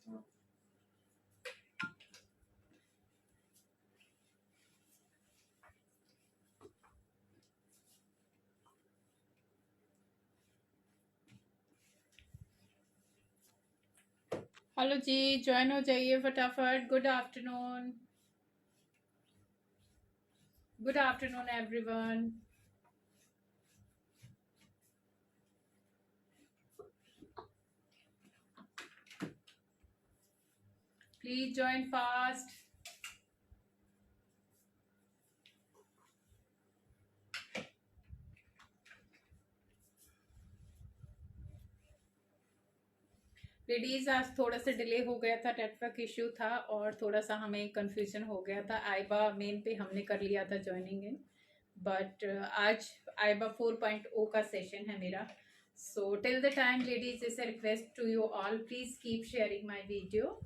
Hello जी, join हो जाइए फटाफट। Good afternoon, good afternoon everyone. Please join fast. Ladies, आज थोड़ा सा डिले हो गया था, नेटवर्क इश्यू था और थोड़ा सा हमें कंफ्यूजन हो गया था। आइबा मेन पे हमने कर लिया था ज्वाइनिंग इन, बट आज आइबा 4.0 का सेशन है मेरा। So till the time ladies, is a request to you all, please keep sharing my video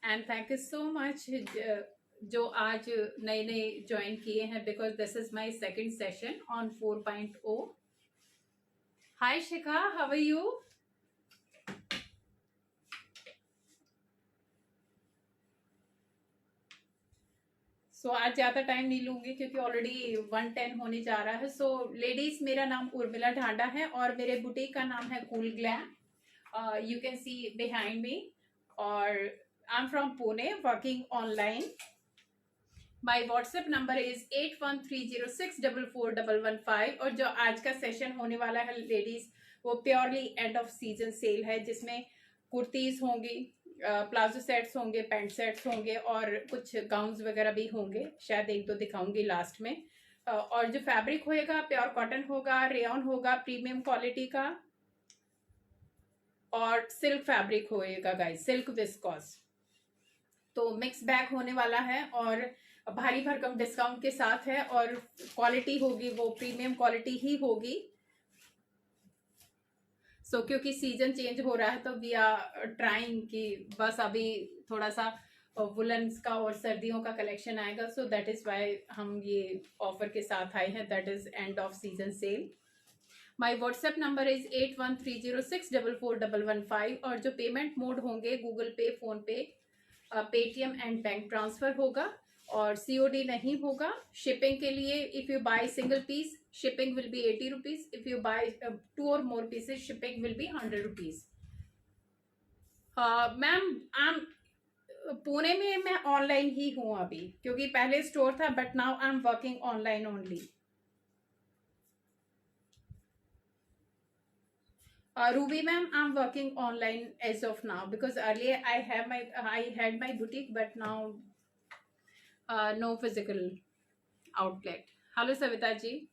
and thank you so much जो आज नए नए ज्वाइन किए हैं, because this is my second session on 4.0। Hi Shikha, how are you? So आज ज़्यादा time नहीं लूंगी क्योंकि ऑलरेडी 1:10 होने जा रहा है। सो लेडीज, मेरा नाम उर्मिला ढांडा है और मेरे बुटीक का नाम है cool glam. You can see behind me. और I am from Pune, working online. My WhatsApp number is 8130644115। और जो आज का सेशन होने वाला है लेडीज, वो purely and of season sale है, जिसमें कुर्तीज होंगी, प्लाजो सेट्स होंगे, पैंट सेट्स होंगे और कुछ गाउन्स वगैरह भी होंगे। शायद एक दो दिखाऊंगी लास्ट में। और जो फैब्रिक होएगा प्योर कॉटन होगा, रेयन होगा प्रीमियम क्वालिटी का, और सिल्क फैब्रिक होएगा गाइस, सिल्क विस्कॉस। तो मिक्स बैग होने वाला है और भारी भरकम डिस्काउंट के साथ है, और क्वालिटी होगी वो प्रीमियम क्वालिटी ही होगी। सो क्योंकि सीजन चेंज हो रहा है तो वी आर ट्राइंग कि बस अभी थोड़ा सा वुलन्स का और सर्दियों का कलेक्शन आएगा। सो दैट इज वाई हम ये ऑफर के साथ आए हैं, that is end of season sale. My WhatsApp number is 8130644115। और जो पेमेंट मोड होंगे, Google Pay, PhonePe, Paytm and bank transfer होगा, और सीओडी नहीं होगा। शिपिंग के लिए if you buy single piece, shipping will be 80 rupees. If you buy 2 or more pieces, shipping will be 100 rupees. Ma'am, Pune में मैं online ही हूँ अभी, क्योंकि पहले स्टोर था, but now I am working online only. Ruby ma'am, I'm working online as of now because earlier I had my boutique, but now no physical outlet. Hello Savita ji.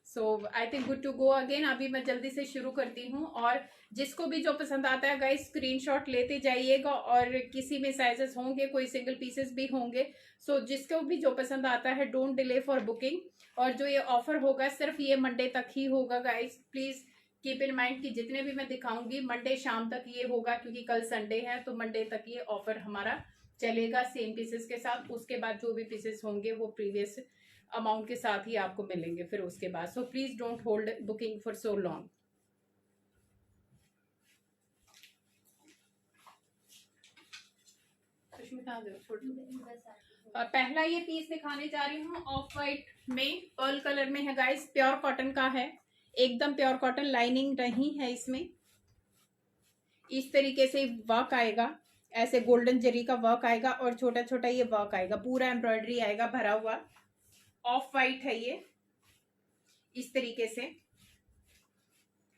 So I think good to go again. अभी मैं जल्दी से शुरू करती हूँ, और जिसको भी जो पसंद आता है गाइस, स्क्रीनशॉट लेते जाइएगा। और किसी में साइजेस होंगे, कोई सिंगल पीसेस भी होंगे। सो जिसको भी जो पसंद आता है, डोंट डिले फॉर बुकिंग। और जो ये ऑफर होगा सिर्फ ये मंडे तक ही होगा guys, please keep in mind कि जितने भी मैं दिखाऊंगी मंडे शाम तक ये होगा, क्योंकि कल संडे है, तो मंडे तक ये ऑफर हमारा चलेगा सेम पीसेस के साथ। उसके बाद जो भी पीसेस होंगे वो प्रीवियस अमाउंट के साथ ही आपको मिलेंगे फिर उसके बाद। So please don't hold booking for so long. पहला ये पीस दिखाने जा रही हूँ ऑफ वाइट में, पर्ल कलर में है गाइस, प्योर कॉटन का है, एकदम प्योर कॉटन, लाइनिंग नहीं है इसमें। इस तरीके से वर्क आएगा, ऐसे गोल्डन जरी का वर्क आएगा और छोटा छोटा ये वर्क आएगा, पूरा एम्ब्रॉयडरी आएगा भरा हुआ। ऑफ वाइट है ये, इस तरीके से।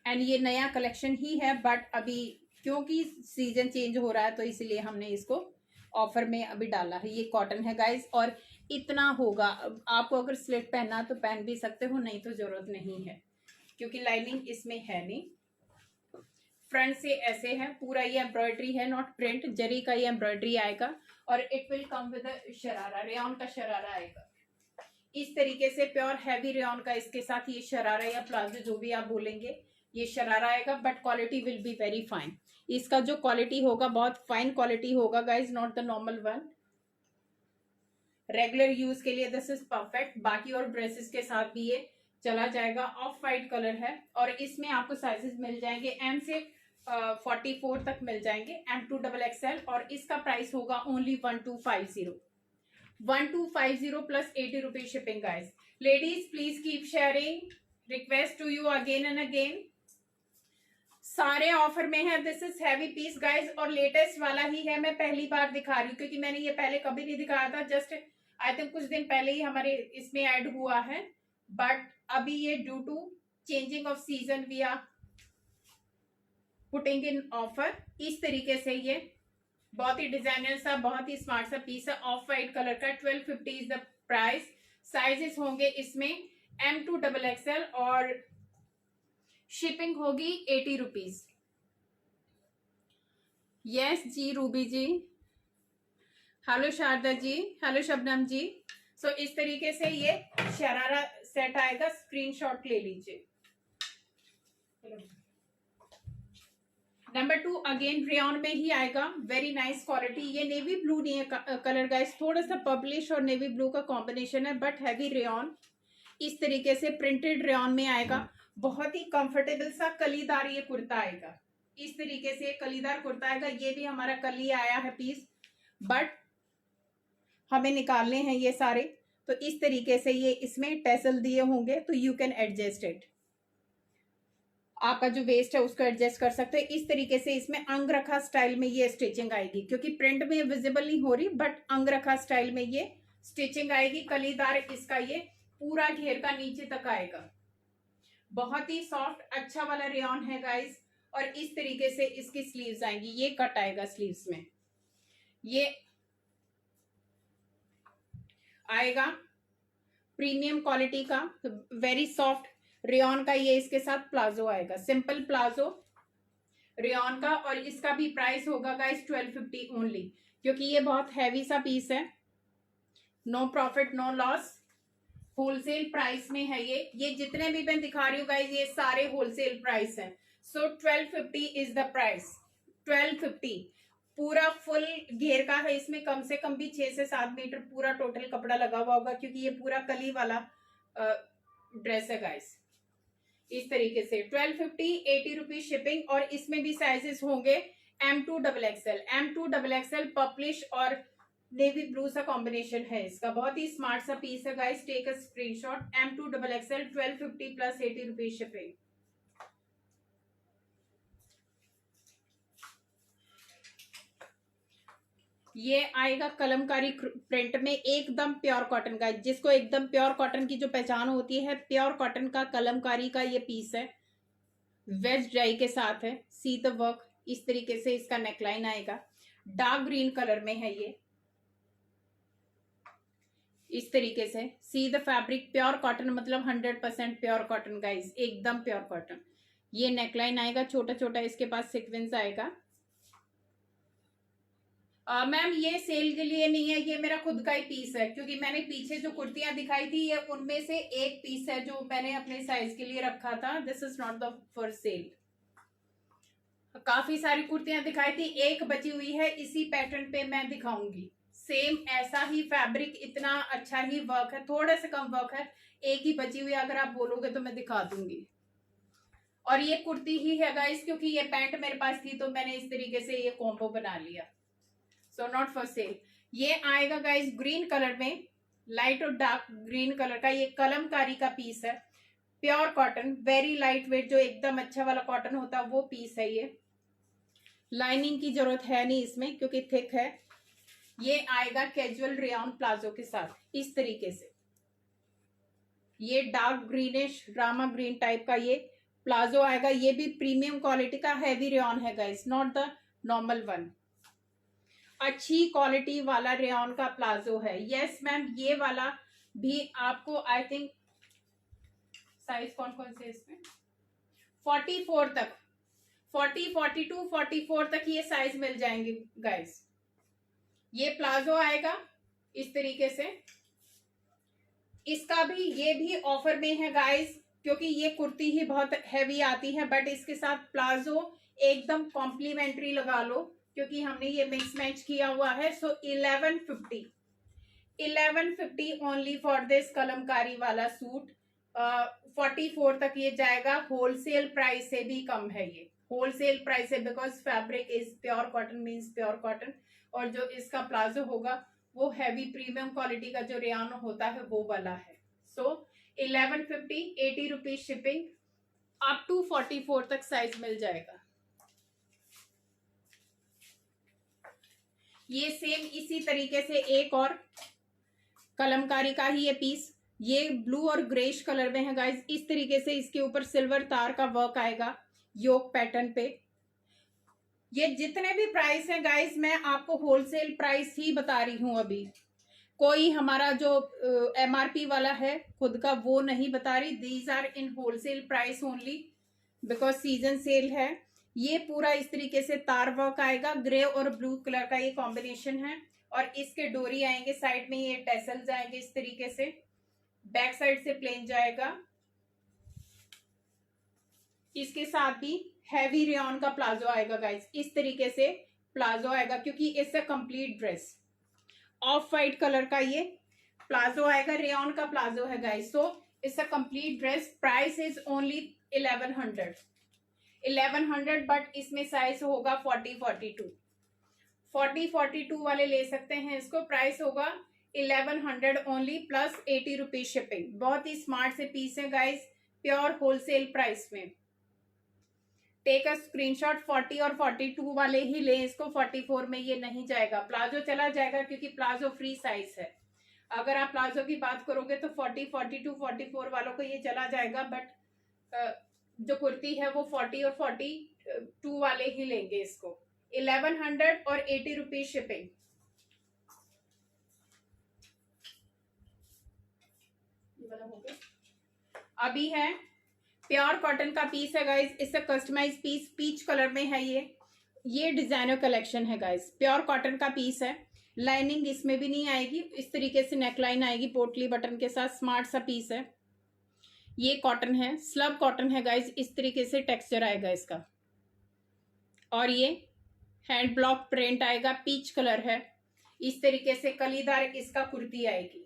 एंड ये नया कलेक्शन ही है, बट अभी क्योंकि सीजन चेंज हो रहा है तो इसलिए हमने इसको ऑफर में अभी डाला है। ये कॉटन है गाइस, और इतना होगा, आपको अगर स्लिट पहनना तो पहन भी सकते हो, नहीं तो जरूरत नहीं है, क्योंकि लाइनिंग इसमें है नहीं। फ्रंट से ऐसे है, पूरा ये एम्ब्रॉयडरी है, नॉट प्रिंट, जरी का ये एम्ब्रॉयडरी आएगा। और it will come with sharara, rayon का शरारा आएगा इस तरीके से, प्योर हैवी रेयन का। इसके साथ ये शरारा या प्लाजो जो भी आप बोलेंगे, ये शरारा आएगा, but quality will be very fine. इसका जो क्वालिटी होगा बहुत फाइन क्वालिटी होगा guys, not the normal one. Regular use के लिए दिस इज परफेक्ट। बाकी और ड्रेसेस के साथ भी ये चला जाएगा। ऑफ वाइट कलर है और इसमें आपको साइजेस मिल जाएंगे एम से 44 तक मिल जाएंगे M2XXL, और इसका प्राइस होगा only 1250, 1250 plus 80 rupees shipping guys. Ladies please keep sharing, request to you again and again. सारे ऑफर में है, this is heavy piece guys, और लेटेस्ट वाला ही है, मैं पहली बार दिखा रही हूँ क्योंकि मैंने ये पहले कभी नहीं दिखाया था, जस्ट आई थिंक कुछ दिन पहले ही हमारे इसमें ऐड हुआ है, बट अभी ये due to changing of season we are putting in offer. इस तरीके से ये बहुत ही डिजाइनर सा, बहुत ही स्मार्ट सा पीस है, ऑफ वाइट कलर का, 1250 इज द प्राइस। साइजेस होंगे इसमें M2XXL और शिपिंग होगी 80 रुपीज। यस जी रूबी जी, हेलो शारदा जी, हेलो शबनम जी। सो इस तरीके से ये शरारा सेट आएगा, स्क्रीनशॉट ले लीजिए। नंबर 2 अगेन रेयन में ही आएगा, वेरी नाइस क्वालिटी। ये नेवी ब्लू नहीं है कलर गाइस, थोड़ा सा पर्पलिश और नेवी ब्लू का कॉम्बिनेशन है, बट हैवी रेयन। इस तरीके से प्रिंटेड रेयन में आएगा, बहुत ही कंफर्टेबल सा कलीदार ये कुर्ता आएगा। इस तरीके से कलीदार कुर्ता आएगा, ये भी हमारा कल ही आया है पीस, बट हमें निकालने हैं ये सारे, तो इस तरीके से ये इसमें टेसल दिए होंगे, तो यू कैन एडजस्ट इट, आपका जो वेस्ट है उसको एडजस्ट कर सकते हैं। इस तरीके से इसमें अंगरखा स्टाइल में ये स्टिचिंग आएगी, क्योंकि प्रिंट में विजिबल नहीं हो रही, बट अंगरखा स्टाइल में ये स्टिचिंग आएगी। कलीदार इसका ये पूरा घेर का नीचे तक आएगा, बहुत ही सॉफ्ट अच्छा वाला रेयन है गाइस। और इस तरीके से इसकी स्लीव्स आएंगी, ये कट आएगा स्लीव्स में, ये आएगा प्रीमियम क्वालिटी का, वेरी सॉफ्ट रेयन का। ये इसके साथ प्लाजो आएगा, सिंपल प्लाजो रेयन का, और इसका भी प्राइस होगा गाइस 1250 ओनली, क्योंकि ये बहुत हैवी सा पीस है। No profit no loss, wholesale price में है ये जितने भी मैं दिखा रही हूँ गाइस ये सारे होलसेल प्राइस है। सो 1250 इज द प्राइस, 1250 पूरा फुल घेर का है, इसमें कम से कम भी 6 से 7 मीटर पूरा टोटल कपड़ा लगा हुआ होगा, क्योंकि ये पूरा कली वाला ड्रेस है गाइस। इस तरीके से 1250, 80 रुपीज शिपिंग, और इसमें भी साइजेस होंगे M2XXL, M2XXL पर्पलिश और नेवी ब्लू सा कॉम्बिनेशन है इसका, बहुत ही स्मार्ट सा पीस है guys, take a screenshot. M2XXL 1250 plus 80 rupees shipping. ये आएगा कलमकारी प्रिंट में, एकदम प्योर कॉटन का, जिसको एकदम प्योर कॉटन की जो पहचान होती है, प्योर कॉटन का कलमकारी का ये पीस है, वेज डाई के साथ है, सी द वर्क। इस तरीके से इसका नेकलाइन आएगा, डार्क ग्रीन कलर में है ये, इस तरीके से see the fabric, pure cotton मतलब 100% प्योर कॉटन गाइस, एकदम प्योर कॉटन। ये नेकलाइन आएगा, छोटा छोटा इसके पास सीक्वेंस आएगा। मैम ये सेल के लिए नहीं है, ये मेरा खुद का ही पीस है, क्योंकि मैंने पीछे जो कुर्तियां दिखाई थी ये उनमें से एक पीस है जो मैंने अपने साइज के लिए रखा था। This is not the for sale. काफी सारी कुर्तियां दिखाई थी, एक बची हुई है, इसी पैटर्न पे मैं दिखाऊंगी, सेम ऐसा ही फैब्रिक, इतना अच्छा ही वर्क है, थोड़ा सा कम वर्क है, एक ही बची हुई है, अगर आप बोलोगे तो मैं दिखा दूंगी। और ये कुर्ती ही है गाइस, क्योंकि ये पैंट मेरे पास थी तो मैंने इस तरीके से ये कॉम्बो बना लिया। So not for sale. ये आएगा गाइस ग्रीन कलर में, लाइट और डार्क ग्रीन कलर का, ये कलमकारी का पीस है, pure cotton, very light weight, जो एकदम अच्छा वाला कॉटन होता है वो पीस है ये। लाइनिंग की जरूरत है नहीं इसमें क्योंकि थिक है। ये आएगा कैजुअल रेयन प्लाजो के साथ, इस तरीके से ये dark greenish Rama green type का ये प्लाजो आएगा। ये भी प्रीमियम क्वालिटी का हैवी रेयन है guys, not the normal one, अच्छी क्वालिटी वाला रेयन का प्लाजो है। यस मैम, ये वाला भी आपको आई थिंक साइज कौन कौन से इसमें 44 तक, 40, 42, 44 तक ये साइज मिल जाएंगे गाइस। ये प्लाजो आएगा इस तरीके से, इसका भी ये भी ऑफर में है गाइस, क्योंकि ये कुर्ती ही बहुत हैवी आती है, बट इसके साथ प्लाजो एकदम कॉम्प्लीमेंट्री लगा लो, क्योंकि हमने ये मिक्स मैच किया हुआ है। सो 1150 ओनली फॉर दिस कलमकारी वाला सूट, 44 तक ये जाएगा। होलसेल प्राइस से भी कम है ये, होलसेल प्राइस है, because fabric is pure cotton, means pure cotton. और जो इसका प्लाजो होगा वो हैवी प्रीमियम क्वालिटी का जो रेयन होता है वो वाला है। सो 1150, 80 रुपीज शिपिंग, अप टू 44 तक साइज मिल जाएगा। ये सेम इसी तरीके से एक और कलमकारी का ही ये पीस, ये ब्लू और ग्रेश कलर में है गाइज। इस तरीके से इसके ऊपर सिल्वर तार का वर्क आएगा योक पैटर्न पे। ये जितने भी प्राइस हैं गाइज मैं आपको होलसेल प्राइस ही बता रही हूं, अभी कोई हमारा जो एमआरपी वाला है खुद का वो नहीं बता रही। These are in wholesale price only, because season sale है। ये पूरा इस तरीके से तार वर्क आएगा, ग्रे और ब्लू कलर का ये कॉम्बिनेशन है। और इसके डोरी आएंगे साइड में, ये टेसल्स आएंगे इस तरीके से, बैक साइड से प्लेन जाएगा। इसके साथ भी हैवी रेयन का प्लाजो आएगा गाइस, इस तरीके से प्लाजो आएगा, क्योंकि इससे complete dress of white colour का ये प्लाजो आएगा, रेयन का प्लाजो है guys. So it's a complete dress. Price is only 1100, but इसमें साइज होगा 40, 42 वाले ले सकते हैं इसको। प्राइस होगा 1100 ओनली, प्लस 80 रुपीज शिपिंग। बहुत ही स्मार्ट से पीस है गाइस, प्योर होलसेल प्राइस में। टेक अ स्क्रीनशॉट, 40 और 42 वाले ही ले इसको, 44 में ये नहीं जाएगा। प्लाजो चला जाएगा क्योंकि प्लाजो फ्री साइज है। अगर आप प्लाजो की बात करोगे तो 40, 42, 44 वालों को ये चला जाएगा, बट जो कुर्ती है वो 40 और 42 वाले ही लेंगे इसको। 1100 और 80 रुपीज शिपिंग। अभी है प्योर कॉटन का पीस है गाइस, इससे कस्टमाइज पीस पीच कलर में है। ये डिजाइनर कलेक्शन है गाइस, प्योर कॉटन का पीस है। लाइनिंग इसमें भी नहीं आएगी, इस तरीके से नेकलाइन आएगी पोटली बटन के साथ, स्मार्ट सा पीस है। ये कॉटन है, स्लब कॉटन है गाइस, इस तरीके से टेक्सचर आएगा इसका। और ये हैंड ब्लॉक प्रिंट आएगा, पीच कलर है, इस तरीके से कलीदार इसका कुर्ती आएगी।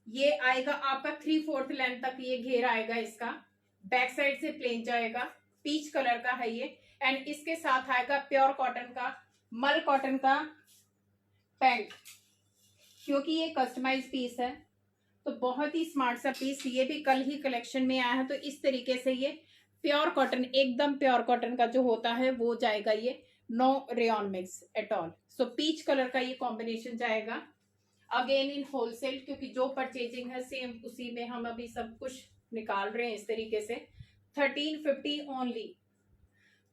ये आएगा आपका 3/4 लेंथ तक ये घेर आएगा इसका, बैक साइड से प्लेन जाएगा, पीच कलर का है ये। एंड इसके साथ आएगा प्योर कॉटन का, मल कॉटन का पैंट, क्योंकि ये कस्टमाइज पीस है तो बहुत ही स्मार्ट सा पीस। ये भी कल ही कलेक्शन में आया है, तो इस तरीके से ये प्योर कॉटन, एकदम प्योर कॉटन का जो होता है वो जाएगा ये, no rayon mix at all. So peach colour का ये कॉम्बिनेशन जाएगा, अगेन इन होलसेल, क्योंकि जो परचेजिंग है सेम उसी में हम अभी सब कुछ निकाल रहे हैं इस तरीके से। 1350 only,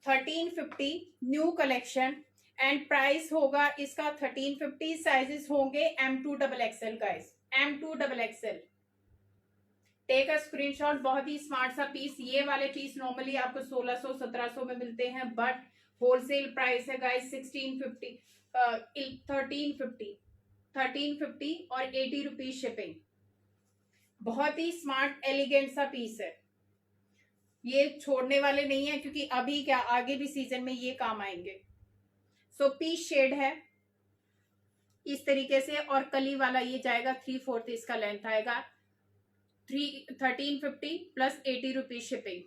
1350 new collection. And price होगा इसका 1350। साइजेस होंगे M2XXL guys, M2XXL। Take a screenshot. बहुत ही स्मार्ट सा पीस। ये वाले पीस नॉर्मली आपको 1600, 1700 में मिलते हैं, बट होलसेल प्राइस है गाइस 1350 और 80 रुपीज शिपिंग। बहुत ही स्मार्ट एलिगेंट सा पीस है, ये छोड़ने वाले नहीं है, क्योंकि अभी क्या आगे भी सीजन में ये काम आएंगे। सो पीच शेड है इस तरीके से, और कली वाला ये जाएगा 3/4 इसका लेंथ आएगा। 1350 प्लस 80 रुपीज शिपिंग।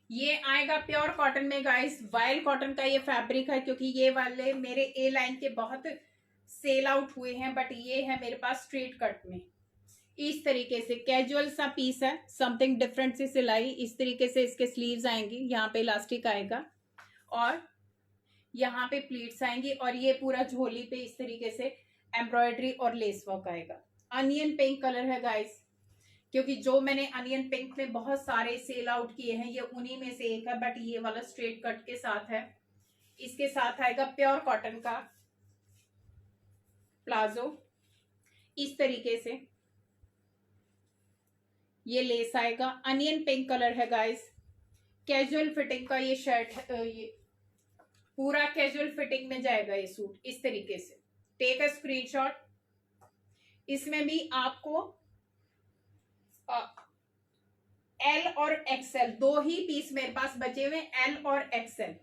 ये आएगा प्योर कॉटन में गाइस, वाइल्ड कॉटन का ये फैब्रिक है, क्योंकि ये वाले मेरे ए लाइन के बहुत सेल आउट हुए हैं, बट ये है मेरे पास स्ट्रेट कट में। इस तरीके से कैजुअल सा पीस है, समथिंग डिफरेंट सी सिलाई। इस तरीके से इसके स्लीव्स आएंगी, यहाँ पे इलास्टिक आएगा और यहाँ पे प्लीट्स आएंगी, और ये पूरा झोली पे इस तरीके से एम्ब्रॉयडरी और लेस वर्क आएगा। अनियन पिंक कलर है गाइस, क्योंकि जो मैंने अनियन पिंक में बहुत सारे सेल आउट किए हैं, ये उन्हीं में से एक है, बट ये वाला स्ट्रेट कट के साथ है। इसके साथ आएगा प्योर कॉटन का प्लाजो, इस तरीके से ये लेस आएगा। अनियन पिंक कलर है गाइस, कैजुअल फिटिंग का ये शर्ट है, ये पूरा कैजुअल फिटिंग में जाएगा ये सूट इस तरीके से। Take a screenshot. इसमें भी आपको एल और एक्सएल दो ही पीस मेरे पास बचे हुए, एल और एक्सएल।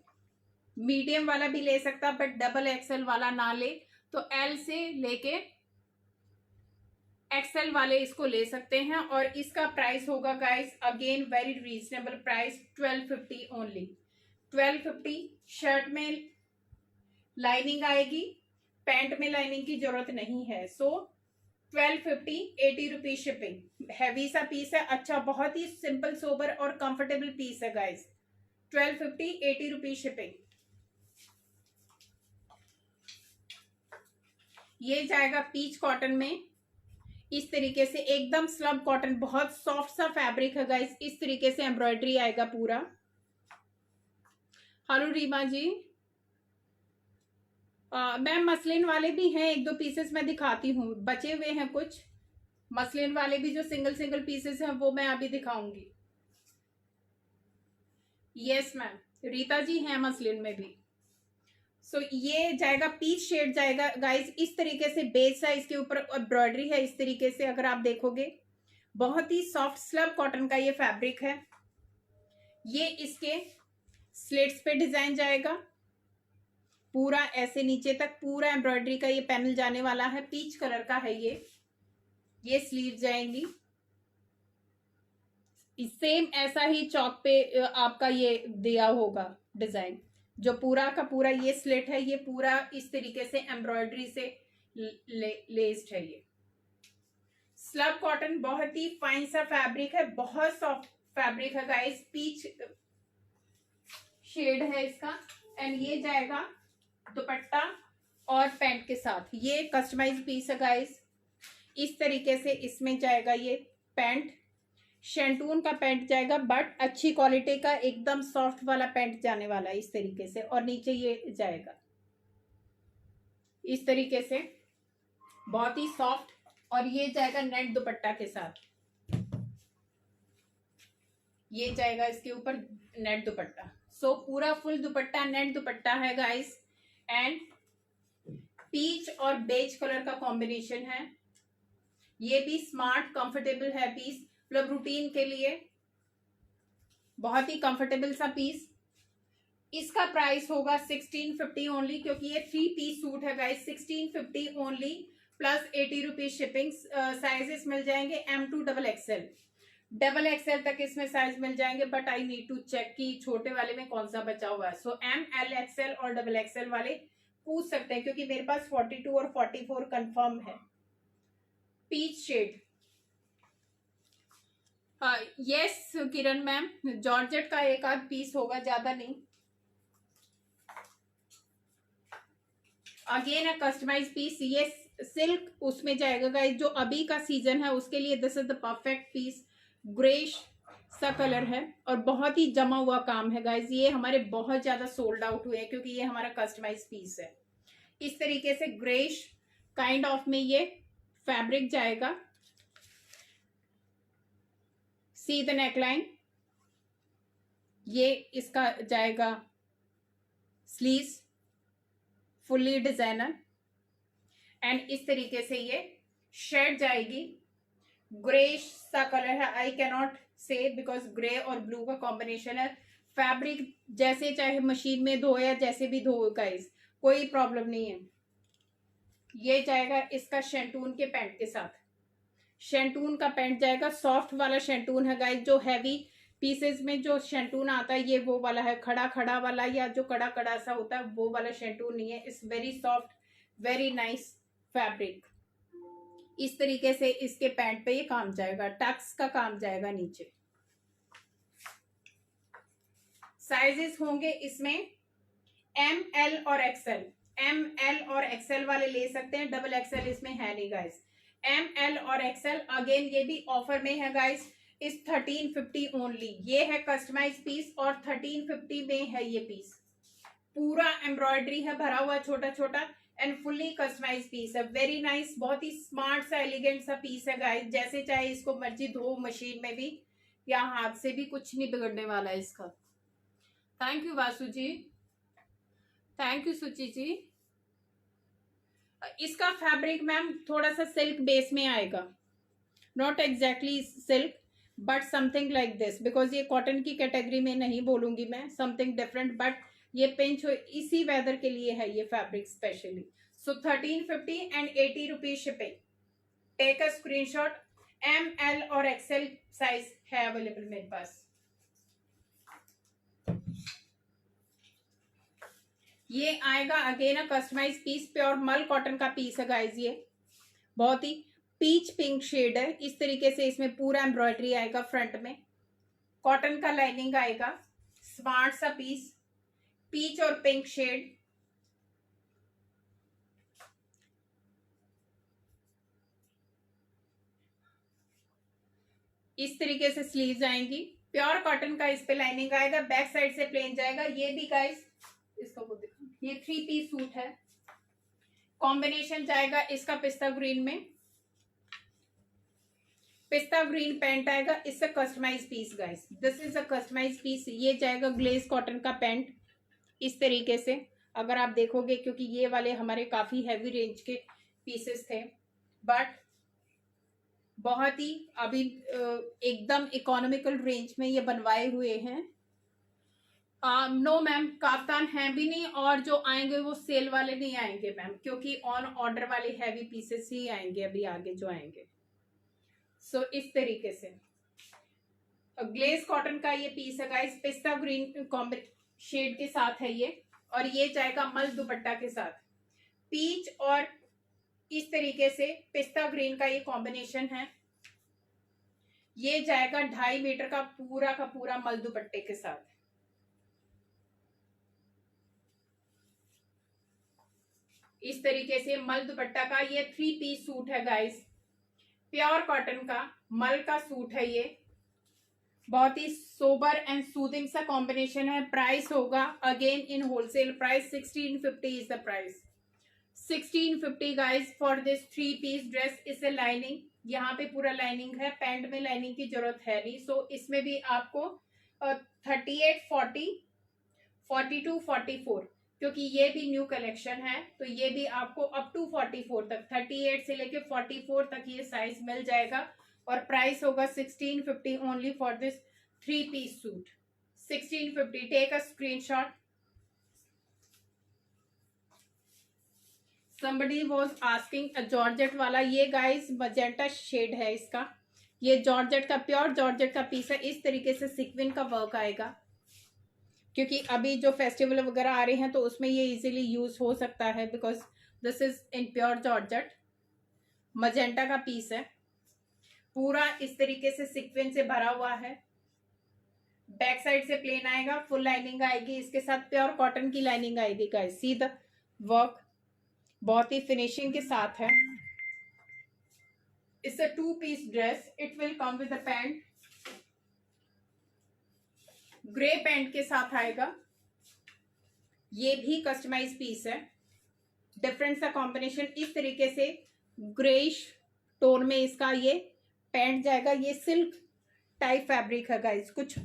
मीडियम वाला भी ले सकता, बट डबल एक्सेल वाला ना ले, तो एल से लेके एक्सेल वाले इसको ले सकते हैं। और इसका प्राइस होगा guys again very reasonable price, 1250 only. 1250। Shirt में लाइनिंग आएगी, पैंट में लाइनिंग की जरूरत नहीं है। सो 1250, 80 रुपीज शिपिंग। हैवी सा पीस है, अच्छा, बहुत ही सिंपल सोबर और कंफर्टेबल पीस है गाइस। 1250, 80 rupees shipping. ये जाएगा पीच कॉटन में, इस तरीके से एकदम स्लब कॉटन, बहुत सॉफ्ट सा फैब्रिक है गाइस। इस तरीके से एम्ब्रॉयडरी आएगा पूरा। हेलो रीमा जी। मैम मसलिन वाले भी हैं, एक दो पीसेस मैं दिखाती हूँ, बचे हुए हैं कुछ मसलिन वाले भी, जो सिंगल सिंगल पीसेस हैं वो मैं अभी दिखाऊंगी। यस मैम, रीता जी हैं मसलिन में भी। सो ये जाएगा पीच शेड जाएगा गाइस, इस तरीके से बेस सा इसके ऊपर एम्ब्रॉयडरी है। इस तरीके से अगर आप देखोगे, बहुत ही सॉफ्ट स्लब कॉटन का ये फैब्रिक है। ये इसके स्लिट्स पे डिजाइन जाएगा पूरा, ऐसे नीचे तक पूरा एम्ब्रॉयडरी का ये पैनल जाने वाला है। पीच कलर का है ये स्लीव जाएंगी। सेम ऐसा ही चौक पे आपका ये दिया होगा डिजाइन, जो पूरा का पूरा ये स्लिट है, ये पूरा इस तरीके से एम्ब्रॉयडरी से लेस्ड है। ये स्लब कॉटन बहुत ही फाइन सा फैब्रिक है, बहुत सॉफ्ट फैब्रिक है गाइस। पीच शेड है इसका। एंड ये जाएगा दुपट्टा और पैंट के साथ। ये कस्टमाइज पीस है गाइस, इस तरीके से इसमें जाएगा ये पैंट, शेंटून का पैंट जाएगा, बट अच्छी क्वालिटी का एकदम सॉफ्ट वाला पैंट जाने वाला है इस तरीके से। और नीचे ये जाएगा इस तरीके से, बहुत ही सॉफ्ट। और ये जाएगा नेट दुपट्टा के साथ, ये जाएगा इसके ऊपर नेट दुपट्टा। सो पूरा फुल दुपट्टा नेट दुपट्टा है गाइस। एंड पीच और बेज कलर का कॉम्बिनेशन है। ये भी स्मार्ट कंफर्टेबल है पीस, मतलब रूटीन के लिए बहुत ही कंफर्टेबल सा पीस। इसका प्राइस होगा 1650 ओनली, क्योंकि ये 3 पीस सूट है guys. 1650 only plus 80 rupees shipping. Sizes मिल जाएंगे M2 XXL, डबल एक्सएल तक इसमें साइज मिल जाएंगे, but I need to check कि छोटे वाले में कौन सा बचा हुआ है। सो ML XL और डबल एक्सएल वाले पूछ सकते हैं, क्योंकि मेरे पास 42 और 44 कंफर्म है। पीच शेड, यस किरण मैम, जॉर्जेट का एक आध पीस होगा, ज्यादा नहीं। अगेन अ कस्टमाइज पीस, ये सिल्क उसमें जाएगा गाइस, जो अभी का सीजन है उसके लिए this is the perfect piece. Greyish सा कलर है और बहुत ही जमा हुआ काम है गाइस। ये हमारे बहुत ज्यादा सोल्ड आउट हुए हैं, क्योंकि ये हमारा कस्टमाइज पीस है। इस तरीके से ग्रेश काइंड ऑफ में ये फैब्रिक जाएगा। सी द नेकलाइन, ये इसका जाएगा स्लीव्स फुल्ली डिजाइनर। एंड इस तरीके से ये शर्ट जाएगी। ग्रेश सा कलर है, आई कैन नॉट से बिकॉज ग्रे और ब्लू का कॉम्बिनेशन है। फैब्रिक जैसे चाहे मशीन में धो या जैसे भी धो गाइस, कोई प्रॉब्लम नहीं है। ये जाएगा इसका शेंटून के पैंट के साथ। शेंटून का पैंट जाएगा, सॉफ्ट वाला शेंटून है गाइस। जो हैवी पीसेस में जो शेंटून आता है ये वो वाला है, खड़ा खड़ा वाला, या जो कड़ा कड़ा सा होता है वो वाला शेंटून नहीं है। It's very soft, very nice fabric. इस तरीके से इसके पैंट पे ये काम जाएगा, टक्स का काम जाएगा नीचे। साइजेस होंगे इसमें ML और XL। ML और XL वाले ले सकते हैं, डबल XL इसमें है नहीं गाइस। ML और XL अगेन ये भी ऑफर में है गाइस, इस 1350 ओनली। ये है कस्टमाइज पीस और 1350 में है ये पीस। पूरा एम्ब्रॉयडरी है भरा हुआ छोटा छोटा एंड फुल्ली कस्टमाइज पीस है। वेरी नाइस, बहुत ही स्मार्ट सा एलिगेंट सा पीस है गाइस। जैसे चाहे इसको मर्जी धो मशीन में भी या हाथ से भी, कुछ नहीं बिगड़ने वाला है इसका। Thank you Vasu ji, thank you Suchi ji. इसका फैब्रिक मैम थोड़ा सा सिल्क बेस में आएगा, not exactly silk but something like this, because ये कॉटन की कैटेगरी में नहीं बोलूंगी मैं, समथिंग डिफरेंट बट ये पिंच हो, इसी वेदर के लिए है ये fabric specially. So 1350 and 80 rupees shipping. Take a screenshot. M L और एक्सएल साइज है अवेलेबल मेरे पास। ये आएगा again a customise piece, pure mul cotton का पीस है गाइज। ये बहुत ही पीच पिंक शेड है। इस तरीके से इसमें पूरा एम्ब्रॉयडरी आएगा फ्रंट में, कॉटन का लाइनिंग आएगा, स्मार्ट सा पीस, पीच और पिंक शेड। इस तरीके से स्लीव्स आएंगी, प्योर कॉटन का इस पे लाइनिंग आएगा, बैक साइड से प्लेन जाएगा। ये भी गाइस इसको खुद देखो, ये 3 पीस सूट है। कॉम्बिनेशन जाएगा इसका पिस्ता ग्रीन में, पिस्ता ग्रीन पैंट आएगा। इससे customise piece guys, this is a customise piece. ये जाएगा ग्लेज कॉटन का पैंट इस तरीके से। अगर आप देखोगे, क्योंकि ये वाले हमारे काफी हैवी रेंज के पीसेस थे, बट बहुत ही अभी एकदम इकोनॉमिकल रेंज में ये बनवाए हुए हैं। नो मैम, काफ्तान है भी नहीं, और जो आएंगे वो सेल वाले नहीं आएंगे मैम, क्योंकि ऑन ऑर्डर वाले हैवी पीसेस ही आएंगे अभी आगे जो आएंगे। सो इस तरीके से ग्लेज कॉटन का ये पीस है गाइस, पिस्ता ग्रीन शेड के साथ है ये, और ये जाएगा मल दुपट्टा के साथ। पीच और इस तरीके से पिस्ता ग्रीन का ये कॉम्बिनेशन है। ये जाएगा 2.5 मीटर का पूरा मल दुपट्टे के साथ। इस तरीके से मल दुपट्टा का ये 3 पीस सूट है गाइस, प्योर कॉटन का मल का सूट है ये। बहुत ही सोबर एंड सूदिंग सा कॉम्बिनेशन है। प्राइस होगा again in wholesale price 1650 is the price. 1650 guys for this 3 piece dress. इसे लाइनिंग, यहाँ पे पूरा लाइनिंग है, पैंट में लाइनिंग की जरूरत है नहीं। सो इसमें भी आपको 38, 40, 42, 44, क्योंकि ये भी न्यू कलेक्शन है, तो ये भी आपको अप टू 44 तक, 38 से लेके 44 तक ये साइज मिल जाएगा। और प्राइस होगा 1650 only for this 3 piece suit. 1650। Take a screenshot. somebody was asking a georgette वाला, ये गाइस मजेंटा शेड है इसका। ये जॉर्जेट का, प्योर जॉर्जेट का पीस है। इस तरीके से सिक्विन का वर्क आएगा, क्योंकि अभी जो फेस्टिवल वगैरह आ रहे हैं तो उसमें ये इजीली यूज हो सकता है, because this is in pure georgette. Magenta का पीस है, पूरा इस तरीके से सिक्वेंस से भरा हुआ है। बैक साइड से प्लेन आएगा, फुल लाइनिंग आएगी, इसके साथ प्योर कॉटन की लाइनिंग आएगी गाइस। सी द वर्क, बहुत ही फिनिशिंग के साथ है। It's a 2 piece dress. It will come with a pant, grey pant के साथ आएगा। ये भी कस्टमाइज पीस है, डिफरेंट सा कॉम्बिनेशन। इस तरीके से ग्रेइश टोन में इसका ये पैंट जाएगा। ये सिल्क टाइप फैब्रिक है गाइस, कुछ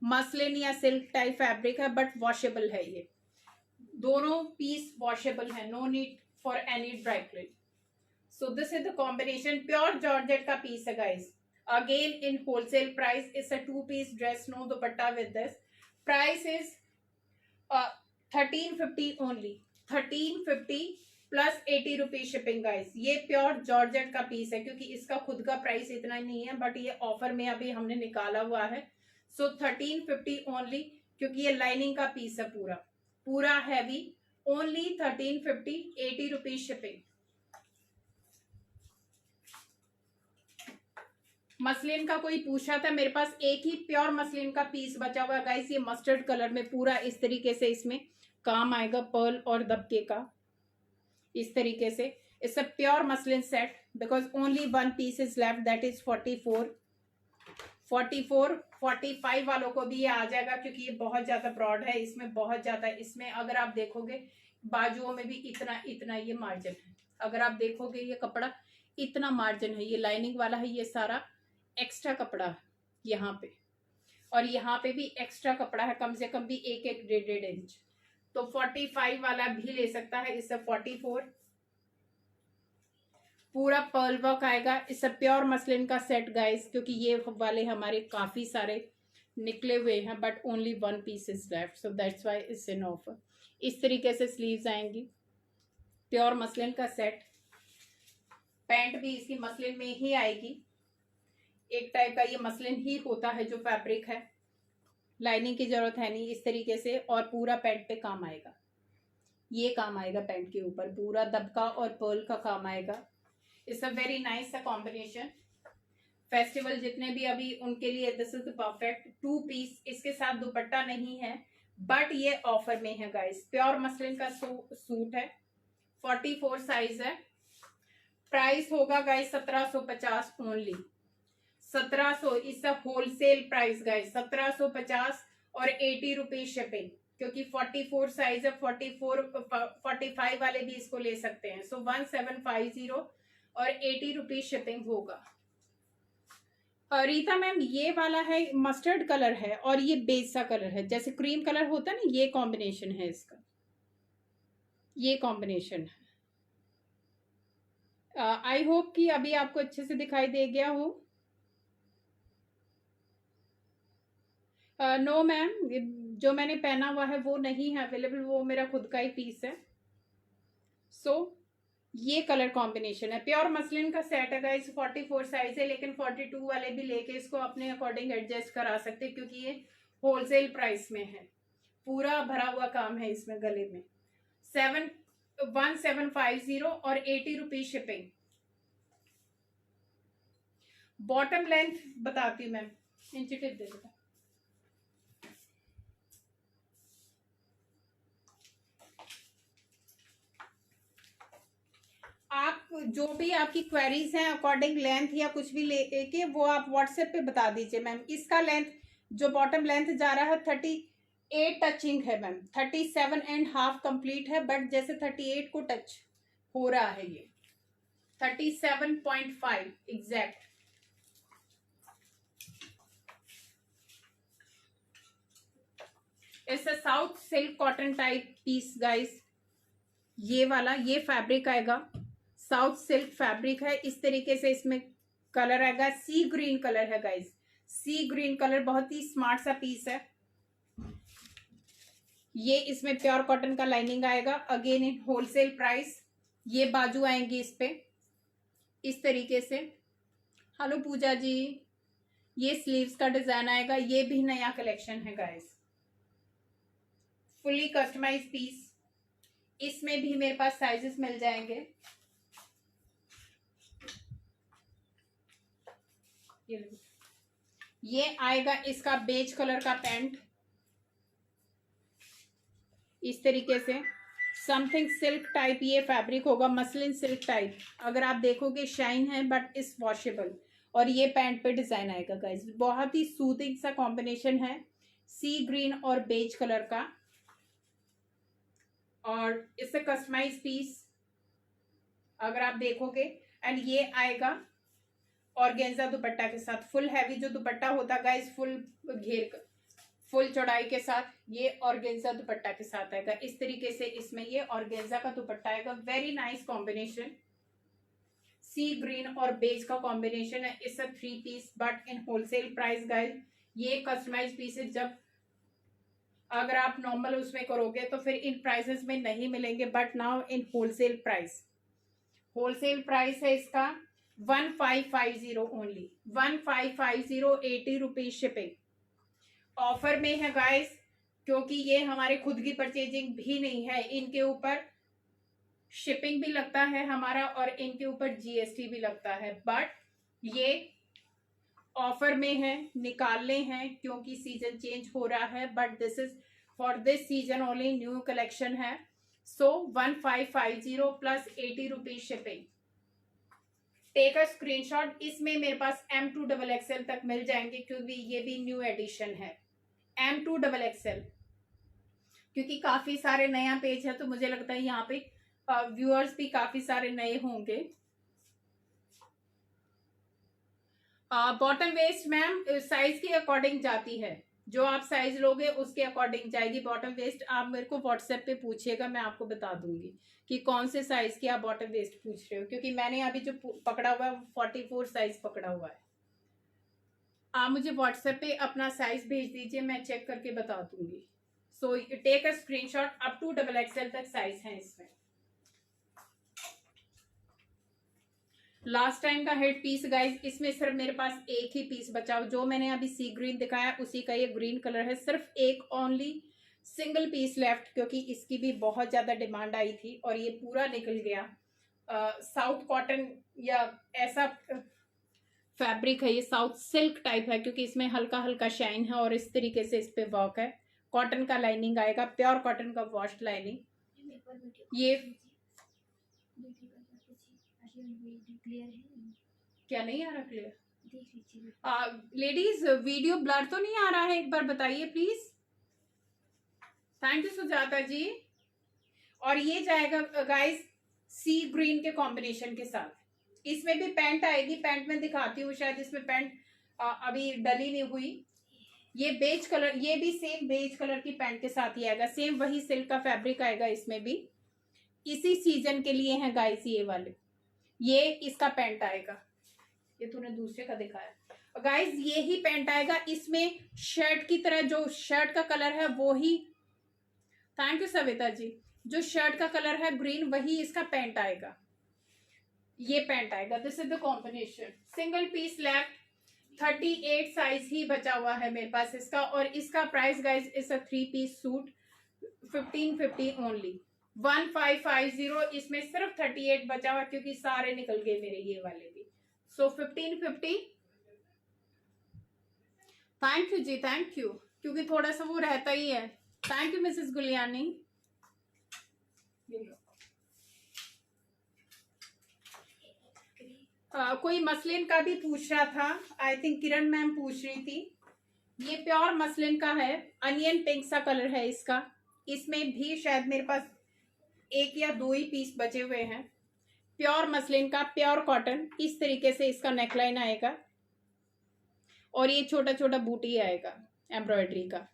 मसलिन या सिल्क टाइप फैब्रिक है, बट वॉशेबल है। ये दोनों पीस वॉशेबल है, no need for any dry clean. So this is the combination. Pure georgette का पीस है guys, again in wholesale price. It's a 2 piece dress, no dupatta with this. Price is 1350 only, 1350 plus 80 rupees shipping guys. ये pure georgette का piece है, क्योंकि इसका खुद का price इतना नहीं है, बट ये ऑफर में अभी हमने निकाला हुआ है। सो 1350 ओनली, क्योंकि ये लाइनिंग का पीस है, पूरा heavy. Only 1350, 80 rupees shipping. Muslin का कोई पूछा था, मेरे पास एक ही प्योर मसलिन का पीस बचा हुआ है गाइस। ये मस्टर्ड कलर में पूरा इस तरीके से इसमें काम आएगा, पर्ल और दबके का इस तरीके से। It's a pure muslin set, because only 1 piece is left, that is 44, 45 वालों को भी ये आ जाएगा, क्योंकि ये बहुत ज्यादा ब्रॉड है। इसमें बहुत ज्यादा, इसमें अगर आप देखोगे बाजुओं में भी इतना ये मार्जिन है। अगर आप देखोगे ये कपड़ा इतना मार्जिन है, ये लाइनिंग वाला है, ये सारा एक्स्ट्रा कपड़ा है यहाँ पे, और यहाँ पे भी एक्स्ट्रा कपड़ा है, कम से कम भी 1-1, 1.5 इंच। तो 45 वाला भी ले सकता है। इससे 44 पूरा पर्ल वर्क आएगा। इससे प्योर मसलिन का सेट गाइस, क्योंकि ये वाले हमारे काफी सारे निकले हुए हैं, but only one piece is left, so that's why it's in offer. इस तरीके से स्लीव्स आएंगी, प्योर मसलिन का सेट। पैंट भी इसकी मसलिन में ही आएगी, एक टाइप का ये मसलिन ही होता है जो फैब्रिक है, लाइनिंग की जरूरत है नहीं। इस तरीके से, और पूरा पैंट पे काम आएगा, ये काम आएगा पैंट के ऊपर, पूरा दबका और पर्ल का काम आएगा। इट्स अ वेरी नाइस सा कॉम्बिनेशन। फेस्टिवल जितने भी अभी उनके लिए this is the perfect 2 piece. इसके साथ दुपट्टा नहीं है, बट ये ऑफर में है गाइस। प्योर मसलिन का सूट है, 44 साइज है। प्राइस होगा guys 1750 only, 1700 is a wholesale price guys, 1750 और 80 रुपीज शिपिंग, क्योंकि 44 साइज है। 45 वाले भी इसको ले सकते हैं। सो 1750 और 80 रुपीज शिपिंग होगा। रीता मैम, ये वाला है मस्टर्ड कलर है और ये बेज सा कलर है, जैसे क्रीम कलर होता है ना, ये कॉम्बिनेशन है इसका, ये कॉम्बिनेशन है। आई होप कि अभी आपको अच्छे से दिखाई दे गया हो। नो मैम, जो मैंने पहना हुआ है वो नहीं है अवेलेबल, वो मेरा खुद का ही पीस है। सो ये कलर कॉम्बिनेशन है, प्योर मसलिन का सेट है गाइस। 44 साइज है, लेकिन 42 वाले भी लेके इसको अपने अकॉर्डिंग एडजस्ट करा सकते हैं, क्योंकि ये होलसेल प्राइस में है, पूरा भरा हुआ काम है इसमें गले में। 1750 और 80 रुपीज शिपिंग। बॉटम लेंथ बताती हूँ मैम, इंची टिप दे देता। आप जो भी आपकी क्वेरीज हैं अकॉर्डिंग लेंथ या कुछ भी लेके वो आप व्हाट्सएप पे बता दीजिए मैम। इसका लेंथ जो बॉटम लेंथ जा रहा है 38 टचिंग है मैम, 37.5 कंप्लीट है, बट जैसे 38 को टच हो रहा है, ये 37.5 exact. It's a south silk cotton type piece guys. ये वाला, ये फैब्रिक आएगा, साउथ सिल्क फैब्रिक है। इस तरीके से इसमें कलर आएगा, सी ग्रीन कलर है गाइस, सी ग्रीन कलर, बहुत ही स्मार्ट सा पीस है ये। इसमें प्योर कॉटन का लाइनिंग आएगा, अगेन इन होलसेल प्राइस। ये बाजू आएंगी इस पे इस तरीके से। हेलो पूजा जी, ये स्लीव्स का डिजाइन आएगा, ये भी नया कलेक्शन है गाइस, फुली कस्टमाइज पीस। इसमें भी मेरे पास साइजेस मिल जाएंगे। ये आएगा इसका बेज कलर का पैंट, इस तरीके से समथिंग सिल्क टाइप ये फैब्रिक होगा, मसलिन सिल्क टाइप। अगर आप देखोगे शाइन है बट इस वॉशेबल। और ये पैंट पे डिजाइन आएगा गाइस, बहुत ही सूदिंग सा कॉम्बिनेशन है, सी ग्रीन और बेज कलर का। और इससे कस्टमाइज पीस अगर आप देखोगे, एंड ये आएगा ऑर्गेन्जा दुपट्टा के साथ, फुल हैवी जो दुपट्टा होता गाइस, फुल घेर फुल चौड़ाई के साथ, ये ऑर्गेन्जा दुपट्टा के साथ आएगा। इस तरीके से इसमें ये ऑर्गेन्जा का दुपट्टा आएगा, very nice combination, sea green और बेज का कॉम्बिनेशन है। It's a 3 piece but in wholesale price guys. ये कस्टमाइज पीस है, जब अगर आप नॉर्मल उसमें करोगे तो फिर इन प्राइसेस में नहीं मिलेंगे, but now in wholesale price. Wholesale price है इसका 1550 ओनली, 1550, 80 रुपीज शिपिंग। ऑफर में है गाइस, क्योंकि ये हमारे खुद की परचेजिंग भी नहीं है, इनके ऊपर शिपिंग भी लगता है हमारा और इनके ऊपर जीएसटी भी लगता है, बट ये ऑफर में है, निकालने हैं क्योंकि सीजन चेंज हो रहा है, but this is for this season only, new collection है। सो 1550 plus 80 rupees shipping. Take a screenshot. इसमें मेरे पास M2XXL तक मिल जाएंगे, क्योंकि ये भी न्यू एडिशन है M2XXL, क्योंकि काफी सारे नया पेज है, तो मुझे लगता है यहाँ पे व्यूअर्स भी काफी सारे नए होंगे। बॉटम वेस्ट मैम साइज के अकॉर्डिंग जाती है, जो आप साइज लोगे उसके अकॉर्डिंग जाएगी बॉटम वेस्ट। आप मेरे को व्हाट्सएप पे पूछिएगा, मैं आपको बता दूंगी कि कौन से साइज की आप बॉटम वेस्ट पूछ रहे हो, क्योंकि मैंने अभी जो पकड़ा हुआ है 44 साइज पकड़ा हुआ है। आप मुझे व्हाट्सएप पे अपना साइज भेज दीजिए, मैं चेक करके बता दूंगी। So take a screenshot, up to XXL तक साइज है इसमें। लास्ट टाइम का हेड पीस गाइज, इसमें सिर्फ मेरे पास एक ही पीस बचा, जो मैंने अभी सी ग्रीन दिखाया उसी का ये ग्रीन कलर है। सिर्फ एक ओनली सिंगल पीस लेफ्ट, क्योंकि इसकी भी बहुत ज्यादा डिमांड आई थी और ये पूरा निकल गया। साउथ कॉटन या ऐसा फैब्रिक है, ये साउथ सिल्क टाइप है, क्योंकि इसमें हल्का हल्का शाइन है और इस तरीके से इस पे वर्क है। कॉटन का लाइनिंग आएगा, प्योर कॉटन का वॉश्ड लाइनिंग। ये क्या नहीं आ रहा क्लियर? लेडीज वीडियो ब्लर तो नहीं आ रहा है, एक बार बताइए प्लीज। थैंक यू सुजाता जी। और ये जाएगा गाइस सी ग्रीन के कॉम्बिनेशन के साथ। इसमें भी पैंट आएगी, पैंट में दिखाती हूँ, शायद इसमें पैंट अभी डली नहीं हुई। ये बेज कलर, ये भी सेम बेज कलर की पैंट के साथ ही आएगा, सेम वही सिल्क का फैब्रिक आएगा इसमें भी। इसी सीजन के लिए है गाइस ये वाले। ये इसका पैंट आएगा, ये तूने दूसरे का दिखाया गाइस, ये ही पैंट आएगा इसमें। शर्ट की तरह जो शर्ट का कलर है वो ही, थैंक यू सविता जी, जो शर्ट का कलर है ग्रीन वही इसका पैंट आएगा। ये पैंट आएगा, this is the combination. Single piece left, 38 size ही बचा हुआ है मेरे पास इसका। और इसका price guys is a 3 piece suit, 1550 only, 1550। इसमें सिर्फ 38 बचा हुआ क्योंकि सारे निकल गए मेरे ये वाले भी। सो 1550। Thank you ji, thank you, क्योंकि थोड़ा सा वो रहता ही है। Thank you Mrs Guliyani. कोई मसलिन का भी पूछ रहा था, आई थिंक किरण मैम पूछ रही थी। ये प्योर मसलिन का है, अनियन पिंक सा कलर है इसका। इसमें भी शायद मेरे पास एक या दो ही पीस बचे हुए हैं। प्योर मसलिन का, प्योर कॉटन, इस तरीके से इसका नेकलाइन आएगा और ये छोटा छोटा बूटी आएगा एम्ब्रॉयडरी का।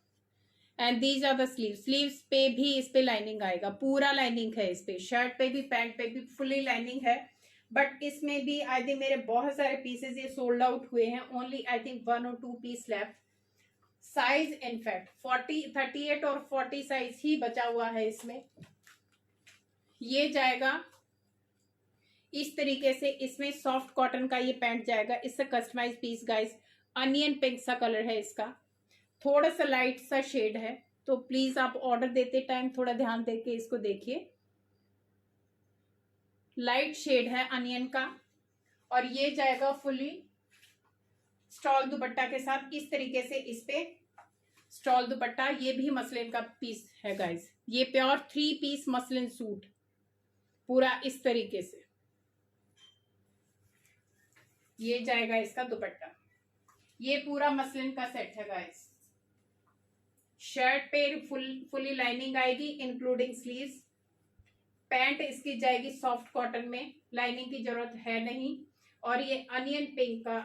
And these are the sleeves. Sleeves पे भी इस पे लाइनिंग आएगा, पूरा लाइनिंग है इस पे। शर्ट पे भी, पैंट पे भी फुली लाइनिंग है। बट इसमें भी आई थिंक मेरे बहुत सारे पीसेस ये सोल्ड आउट हुए हैं। ओनली आई थिंक 1 और 2 पीस लेफ्ट। साइज इनफैक्ट 38 और 40 साइज ही बचा हुआ है इसमें। ये जाएगा इस तरीके से, इसमें सॉफ्ट कॉटन का ये पैंट जाएगा। इससे customise piece guys, onion pink सा कलर है इसका, थोड़ा सा लाइट सा शेड है। तो प्लीज आप ऑर्डर देते टाइम थोड़ा ध्यान देके इसको देखिए। लाइट शेड है अनियन का। और ये जाएगा फुली स्टॉल दुपट्टा के साथ, इस तरीके से इस पे स्टॉल दुपट्टा। ये भी मसलिन का पीस है गाइस, ये प्योर 3 पीस मसलिन सूट पूरा इस तरीके से। ये जाएगा इसका दुपट्टा। ये पूरा मसलिन का सेट है गाइस। शर्ट पे फुली लाइनिंग आएगी इंक्लूडिंग स्लीव्स। पैंट इसकी जाएगी सॉफ्ट कॉटन में, लाइनिंग की जरूरत है नहीं। और ये अनियन पिंक का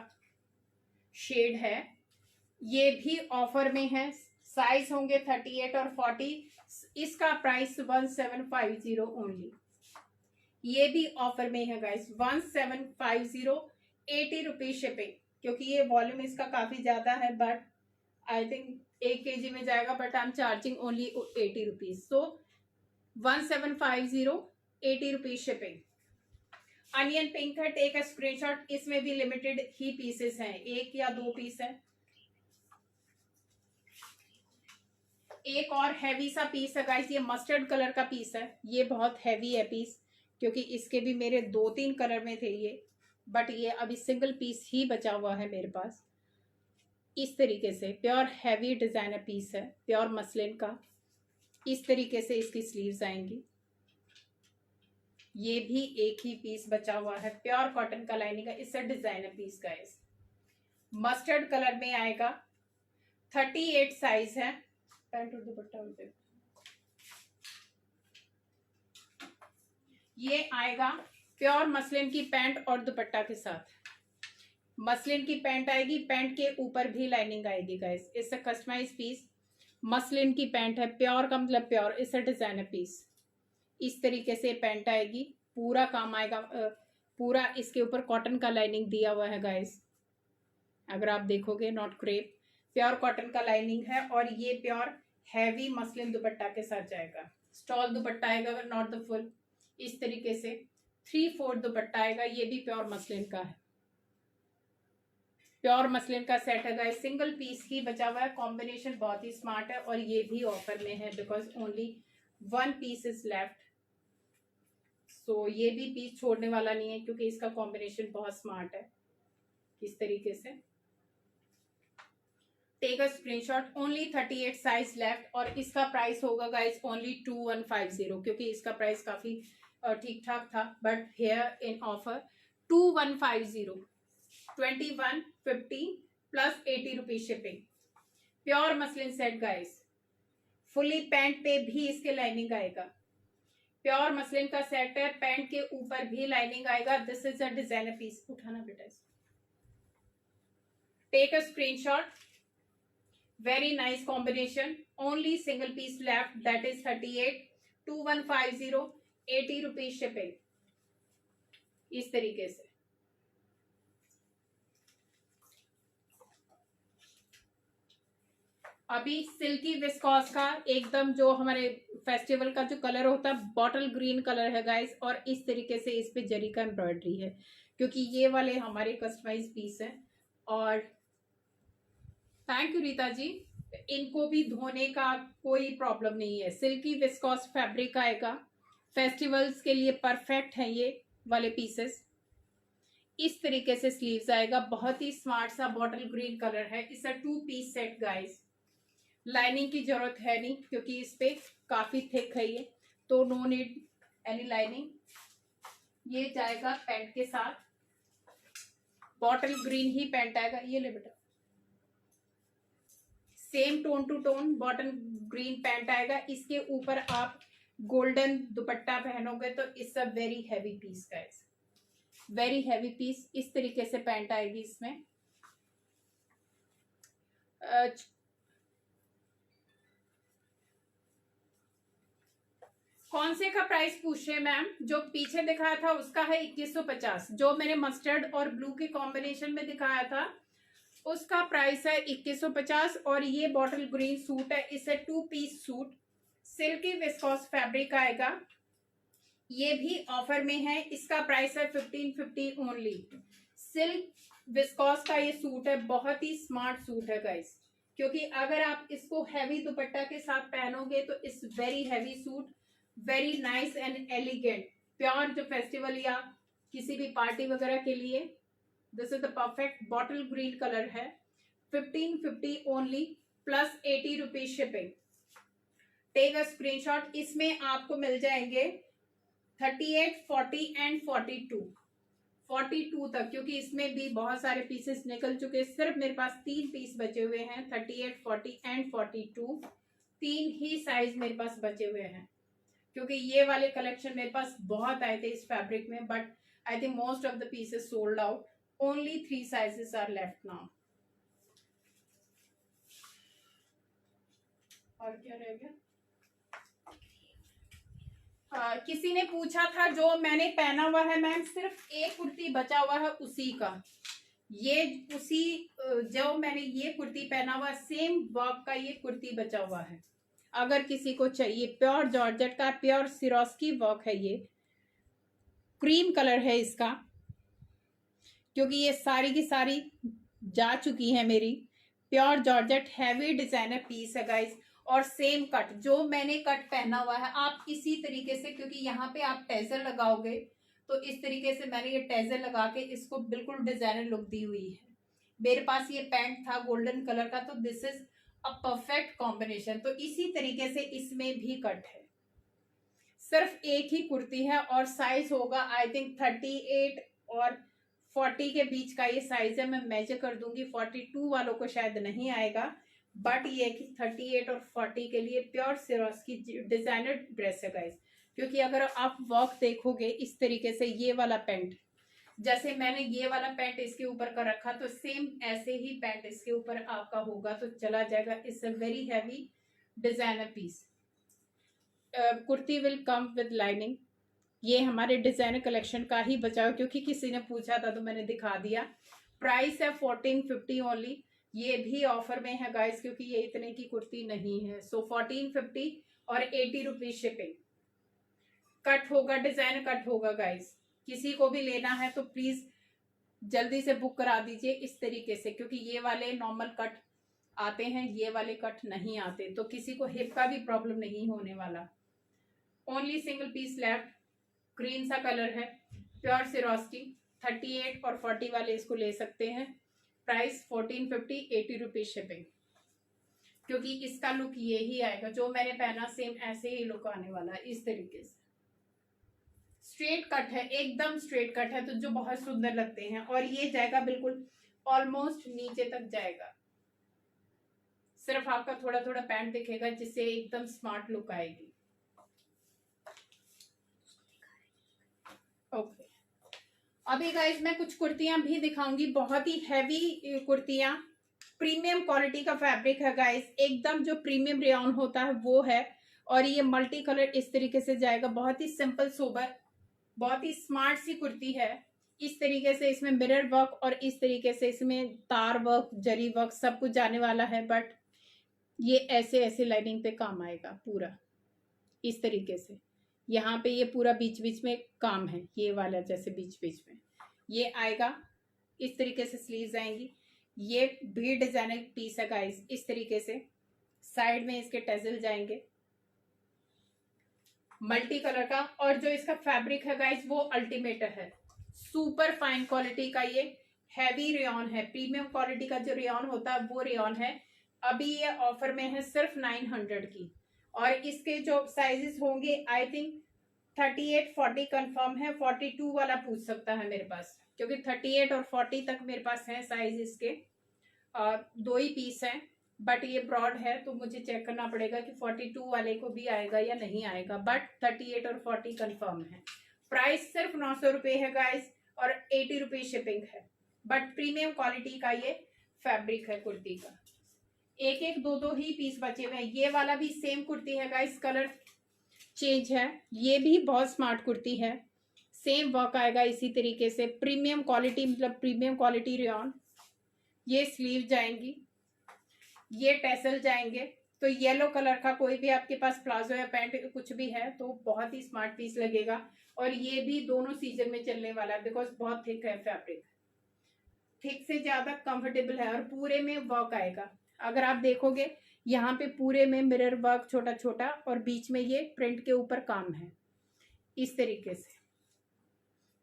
शेड है, ये भी ऑफर में है। साइज होंगे 38 और 40। इसका प्राइस 1750 ओनली। ये भी ऑफर में है गाइस, 1750, 80 रुपीज शिपिंग। क्योंकि ये वॉल्यूम इसका काफी ज्यादा है, बट आई थिंक 1 kg में जाएगा, but I am charging only 80 rupees. So 1750, 80 rupees shipping. Onion pink है, टेक अ स्क्रीनशॉट। इसमें भी लिमिटेड ही पीसेस हैं, 1 या 2 पीस है। एक और हैवी सा पीस है गाइस, ये मस्टर्ड कलर का पीस है। ये बहुत हैवी है पीस, क्योंकि इसके भी मेरे 2-3 कलर में थे ये, बट ये अभी सिंगल पीस ही बचा हुआ है मेरे पास। इस तरीके से प्योर हैवी डिजाइनर पीस है, प्योर मसलिन का। इस तरीके से इसकी स्लीव्स आएंगी। ये भी एक ही पीस बचा हुआ है, प्योर कॉटन का लाइनिंग का। इससे designer piece guys, mustard colour में आएगा, 38 साइज है। पैंट और दुपट्टा उल्टे ये आएगा प्योर मसलिन की पैंट और दुपट्टा के साथ। मसलिन की पैंट आएगी, पैंट के ऊपर भी लाइनिंग आएगी गाइस। इससे कस्टमाइज पीस, मसलिन की पैंट है, प्योर का मतलब प्योर। इससे डिजाइनर पीस, इस तरीके से पैंट आएगी, पूरा काम आएगा। पूरा इसके ऊपर कॉटन का लाइनिंग दिया हुआ है गाइस। अगर आप देखोगे, नॉट क्रेप, प्योर कॉटन का लाइनिंग है और ये प्योर हैवी मसलिन दुपट्टा के साथ जाएगा। स्टॉल दुपट्टा आएगा, नॉट द फुल, इस तरीके से 3/4 दुपट्टा आएगा। ये भी प्योर मसलिन का है, प्योर मसलिन का सेट है गाइस। सिंगल पीस ही बचा हुआ है, कॉम्बिनेशन बहुत ही स्मार्ट है और ये भी ऑफर में है because only 1 piece is left. So ये भी पीस छोड़ने वाला नहीं है क्योंकि इसका कॉम्बिनेशन बहुत स्मार्ट है। इस तरीके से take a screenshot, only 38 size left और इसका प्राइस होगा गाइस ओनली 2150 क्योंकि इसका प्राइस काफी ठीक ठाक था, but here in offer 2150, 2150 plus 80 rupees shipping. Pure muslin set guys, fully pant पे भी इसके लाइनिंग आएगा। प्योर मसलिन का सेट है, पैंट के ऊपर भी लाइनिंग आएगा। This is a designer piece. उठाना बेटा, take a screenshot, very nice combination, only single piece left, that is 38, 2150, 80 rupees shipping. इस तरीके से अभी सिल्की विस्कॉस का एकदम जो हमारे फेस्टिवल का जो कलर होता है बॉटल ग्रीन कलर है गाइस, और इस तरीके से इस पे जरी का एम्ब्रॉयडरी है क्योंकि ये वाले हमारे कस्टमाइज पीस हैं। और थैंक यू रीता जी, इनको भी धोने का कोई प्रॉब्लम नहीं है। सिल्की विस्कॉस फैब्रिक आएगा, फेस्टिवल्स के लिए परफेक्ट है ये वाले पीसेस। इस तरीके से स्लीव्स आएगा, बहुत ही स्मार्ट सा बॉटल ग्रीन कलर है। It's a 2 piece set guys. Lining की जरूरत है नहीं क्योंकि इस पे काफी थिक है ये, तो नो नीड एनी लाइनिंग। ये जाएगा पैंट के साथ, बॉटल ग्रीन ही पैंट आएगा। ये ले बेटा, same tone to tone bottle green pant आएगा। इसके ऊपर आप गोल्डन दुपट्टा पहनोगे तो it's a very heavy piece guys, very heavy piece. इस तरीके से पैंट आएगी इसमें। कौन से का प्राइस पूछ रहे मैम? जो पीछे दिखाया था उसका है 2150, जो मैंने मस्टर्ड और ब्लू के कॉम्बिनेशन में दिखाया था उसका प्राइस है 2150। और ये बॉटल ग्रीन सूट है, इसे 2 piece suit, silky viscose fabric आएगा। ये भी ऑफर में है, इसका प्राइस है 1550 ओनली। सिल्क विस्कॉस का ये सूट है, बहुत ही स्मार्ट सूट है गाइस, क्योंकि अगर आप इसको हैवी दुपट्टा के साथ पहनोगे तो it's very heavy suit, very nice and elegant. Pure जो फेस्टिवल या किसी भी पार्टी वगैरह के लिए this is the perfect bottle green colour है। 1550 only plus 80 rupees shipping. Take a screenshot. इसमें आपको मिल जाएंगे 38, 40 एंड 42 तक, क्योंकि इसमें भी बहुत सारे पीसेस निकल चुके। सिर्फ मेरे पास 3 पीस बचे हुए हैं, 38, 40 एंड 42। 3 ही साइज मेरे पास बचे हुए हैं क्योंकि ये वाले कलेक्शन मेरे पास बहुत आए थे इस फैब्रिक में, but I think most of the pieces sold out. Only 3 sizes are left now. और क्या रह गया? किसी ने पूछा था जो मैंने पहना हुआ है मैम, सिर्फ एक कुर्ती बचा हुआ है उसी का। ये उसी जो मैंने ये कुर्ती पहना हुआ सेम वर्क का ये कुर्ती बचा हुआ है। अगर किसी को चाहिए, प्योर जॉर्जेट का प्योर सिरोस्की वर्क है, ये क्रीम कलर है इसका, क्योंकि ये सारी की सारी जा चुकी है मेरी। Pure georgette heavy designer piece है गाइस, और सेम कट जो मैंने कट पहना हुआ है आप इसी तरीके से, क्योंकि यहाँ पे आप टेजर लगाओगे तो इस तरीके से मैंने ये टेजर लगा के इसको बिल्कुल डिजाइनर लुक दी हुई है। मेरे पास ये पैंट था गोल्डन कलर का, तो this is a perfect combination. तो इसी तरीके से इसमें भी कट है। सिर्फ एक ही कुर्ती है और साइज होगा आई थिंक 38 और 40 के बीच का ये साइज है। मैं मेजर कर दूंगी, 42 वालों को शायद नहीं आएगा, बट ये कि 38 और 40 के लिए प्योर सिरोस की डिजाइनर ड्रेस है गाइस। क्योंकि अगर आप वर्क देखोगे इस तरीके से, ये वाला पैंट जैसे मैंने ये वाला पैंट इसके ऊपर का रखा, तो सेम ऐसे ही पैंट इसके ऊपर आपका होगा तो चला जाएगा। It's a very heavy designer piece. Kurti will come with lining. ये हमारे डिजाइनर कलेक्शन का ही बचाव, क्योंकि किसी ने पूछा था तो मैंने दिखा दिया। प्राइस है 1450 ओनली। ये भी ऑफर में है गाइस, क्योंकि ये इतने की कुर्ती नहीं है। सो 1450 और 80 रुपीज शिपिंग। कट होगा, डिजाइन कट होगा गाइस। किसी को भी लेना है तो प्लीज जल्दी से बुक करा दीजिए इस तरीके से, क्योंकि ये वाले नॉर्मल कट आते हैं, ये वाले कट नहीं आते, तो किसी को हिप का भी प्रॉब्लम नहीं होने वाला। Only single piece left. Green सा कलर है, प्योर सिरोस्की। 38 और 40 वाले इसको ले सकते हैं। Price 1450, 80 rupees shipping. क्योंकि इसका लुक ये ही आएगा, जो मैंने पहना सेम ऐसे ही लुक आने वाला है इस तरीके से। स्ट्रेट कट है, एकदम स्ट्रेट कट है, तो जो बहुत सुंदर लगते हैं। और ये जाएगा बिल्कुल ऑलमोस्ट नीचे तक जाएगा, सिर्फ आपका थोड़ा थोड़ा पैंट दिखेगा, जिससे एकदम स्मार्ट लुक आएगी। ओके, अभी गाइज मैं कुछ कुर्तियां भी दिखाऊंगी, बहुत ही हैवी कुर्तियां, प्रीमियम क्वालिटी का फैब्रिक है गाइज, एकदम जो प्रीमियम रेयॉन होता है वो है। और ये मल्टी कलर इस तरीके से जाएगा, बहुत ही सिंपल सोबर, बहुत ही स्मार्ट सी कुर्ती है। इस तरीके से इसमें मिरर वर्क और इस तरीके से इसमें तार वर्क, जरी वर्क सब कुछ जाने वाला है। बट ये ऐसे ऐसे लाइनिंग पे काम आएगा पूरा इस तरीके से। यहाँ पे ये पूरा बीच बीच में काम है, ये वाला जैसे बीच बीच में ये आएगा। इस तरीके से स्लीव्स आएंगी। ये भी डिजाइनर पीस है गाइस, इस तरीके से साइड में इसके टेजल जाएंगे मल्टी कलर का। और जो इसका फैब्रिक है गाइस वो अल्टीमेट है, सुपर फाइन क्वालिटी का। ये हैवी रेयॉन है, प्रीमियम क्वालिटी का जो रेयॉन होता है वो रेयॉन है। अभी ये ऑफर में है सिर्फ 900 की। और इसके जो साइजेस होंगे आई थिंक 38 40 कंफर्म है, 42 वाला पूछ सकता है मेरे पास, क्योंकि 38 और 40 तक मेरे पास है साइज इसके। दो ही पीस हैं, बट ये ब्रॉड है तो मुझे चेक करना पड़ेगा कि 42 वाले को भी आएगा या नहीं आएगा। बट 38 और 40 कंफर्म है। प्राइस सिर्फ 900 रुपये है गाइस, और 80 रुपीज शिपिंग है। बट प्रीमियम क्वालिटी का ये फैब्रिक है कुर्ती का। एक एक दो दो ही पीस बचे हुए हैं। ये वाला भी सेम कुर्ती है गाइस, कलर चेंज है। ये भी बहुत स्मार्ट कुर्ती है, सेम वर्क आएगा इसी तरीके से, प्रीमियम क्वालिटी, मतलब प्रीमियम क्वालिटी रेयॉन। ये स्लीव जाएंगी, ये टेसल जाएंगे। तो येलो कलर का कोई भी आपके पास प्लाजो या पैंट कुछ भी है तो बहुत ही स्मार्ट पीस लगेगा। और ये भी दोनों सीजन में चलने वाला है, बिकॉज बहुत थिक है फैब्रिक, थिक से ज्यादा कंफर्टेबल है। और पूरे में वर्क आएगा, अगर आप देखोगे यहाँ पे पूरे में मिरर वर्क छोटा छोटा, और बीच में ये प्रिंट के ऊपर काम है इस तरीके से।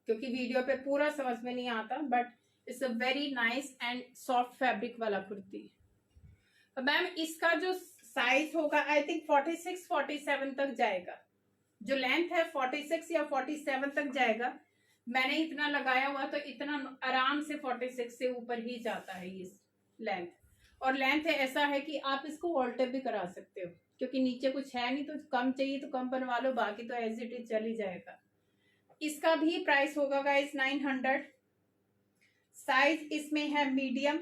क्योंकि वीडियो पे पूरा समझ में नहीं आता, but it's a very nice and soft fabric वाला कुर्ती। तो मैम इसका जो साइज होगा आई थिंक 46 47 तक जाएगा। जो लेंथ है 46 या 47 तक जाएगा। मैंने इतना लगाया हुआ तो इतना आराम से 46 से ऊपर ही जाता है ये लेंथ। और लेंथ ऐसा है कि आप इसको ऑल्टर भी करा सकते हो, क्योंकि नीचे कुछ है नहीं, तो कम चाहिए तो कम बनवा लो, बाकी तो एज इट इज चल ही जाएगा। इसका भी प्राइस होगा गाइस 900। साइज इसमें है मीडियम,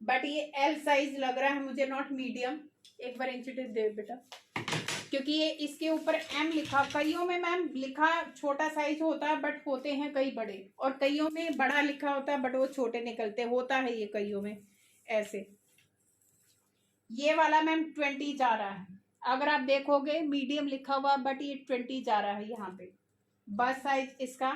बट ये एल साइज लग रहा है मुझे, नॉट मीडियम। एक बार इंच टेप दे बेटा, क्योंकि ये इसके ऊपर एम लिखा, कईयों में मैम लिखा छोटा साइज होता है बट होते हैं कई बड़े, और कईयों में बड़ा लिखा होता है बट वो छोटे निकलते, होता है ये कईयों में ऐसे। ये वाला मैम 20 जा रहा है, अगर आप देखोगे मीडियम लिखा हुआ बट ये 20 जा रहा है यहाँ पे। बस साइज इसका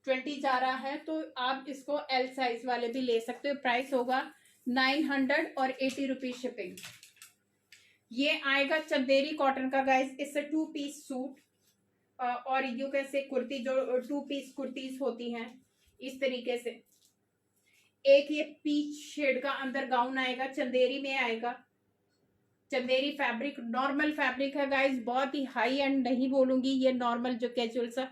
20 जा रहा है, तो आप इसको एल साइज वाले भी ले सकते हो। प्राइस होगा 900 और 80 रुपीज शिपिंग। ये आएगा चंदेरी कॉटन का गाइस, इससे 2 पीस सूट, और यू कैसे कुर्ती, जो 2 पीस कुर्तीज होती हैं इस तरीके से। एक ये पीच शेड का अंदर गाउन आएगा, चंदेरी में आएगा। चंदेरी फैब्रिक नॉर्मल फैब्रिक है गाइस, बहुत ही हाई एंड नहीं बोलूंगी, ये नॉर्मल जो कैजुअल सा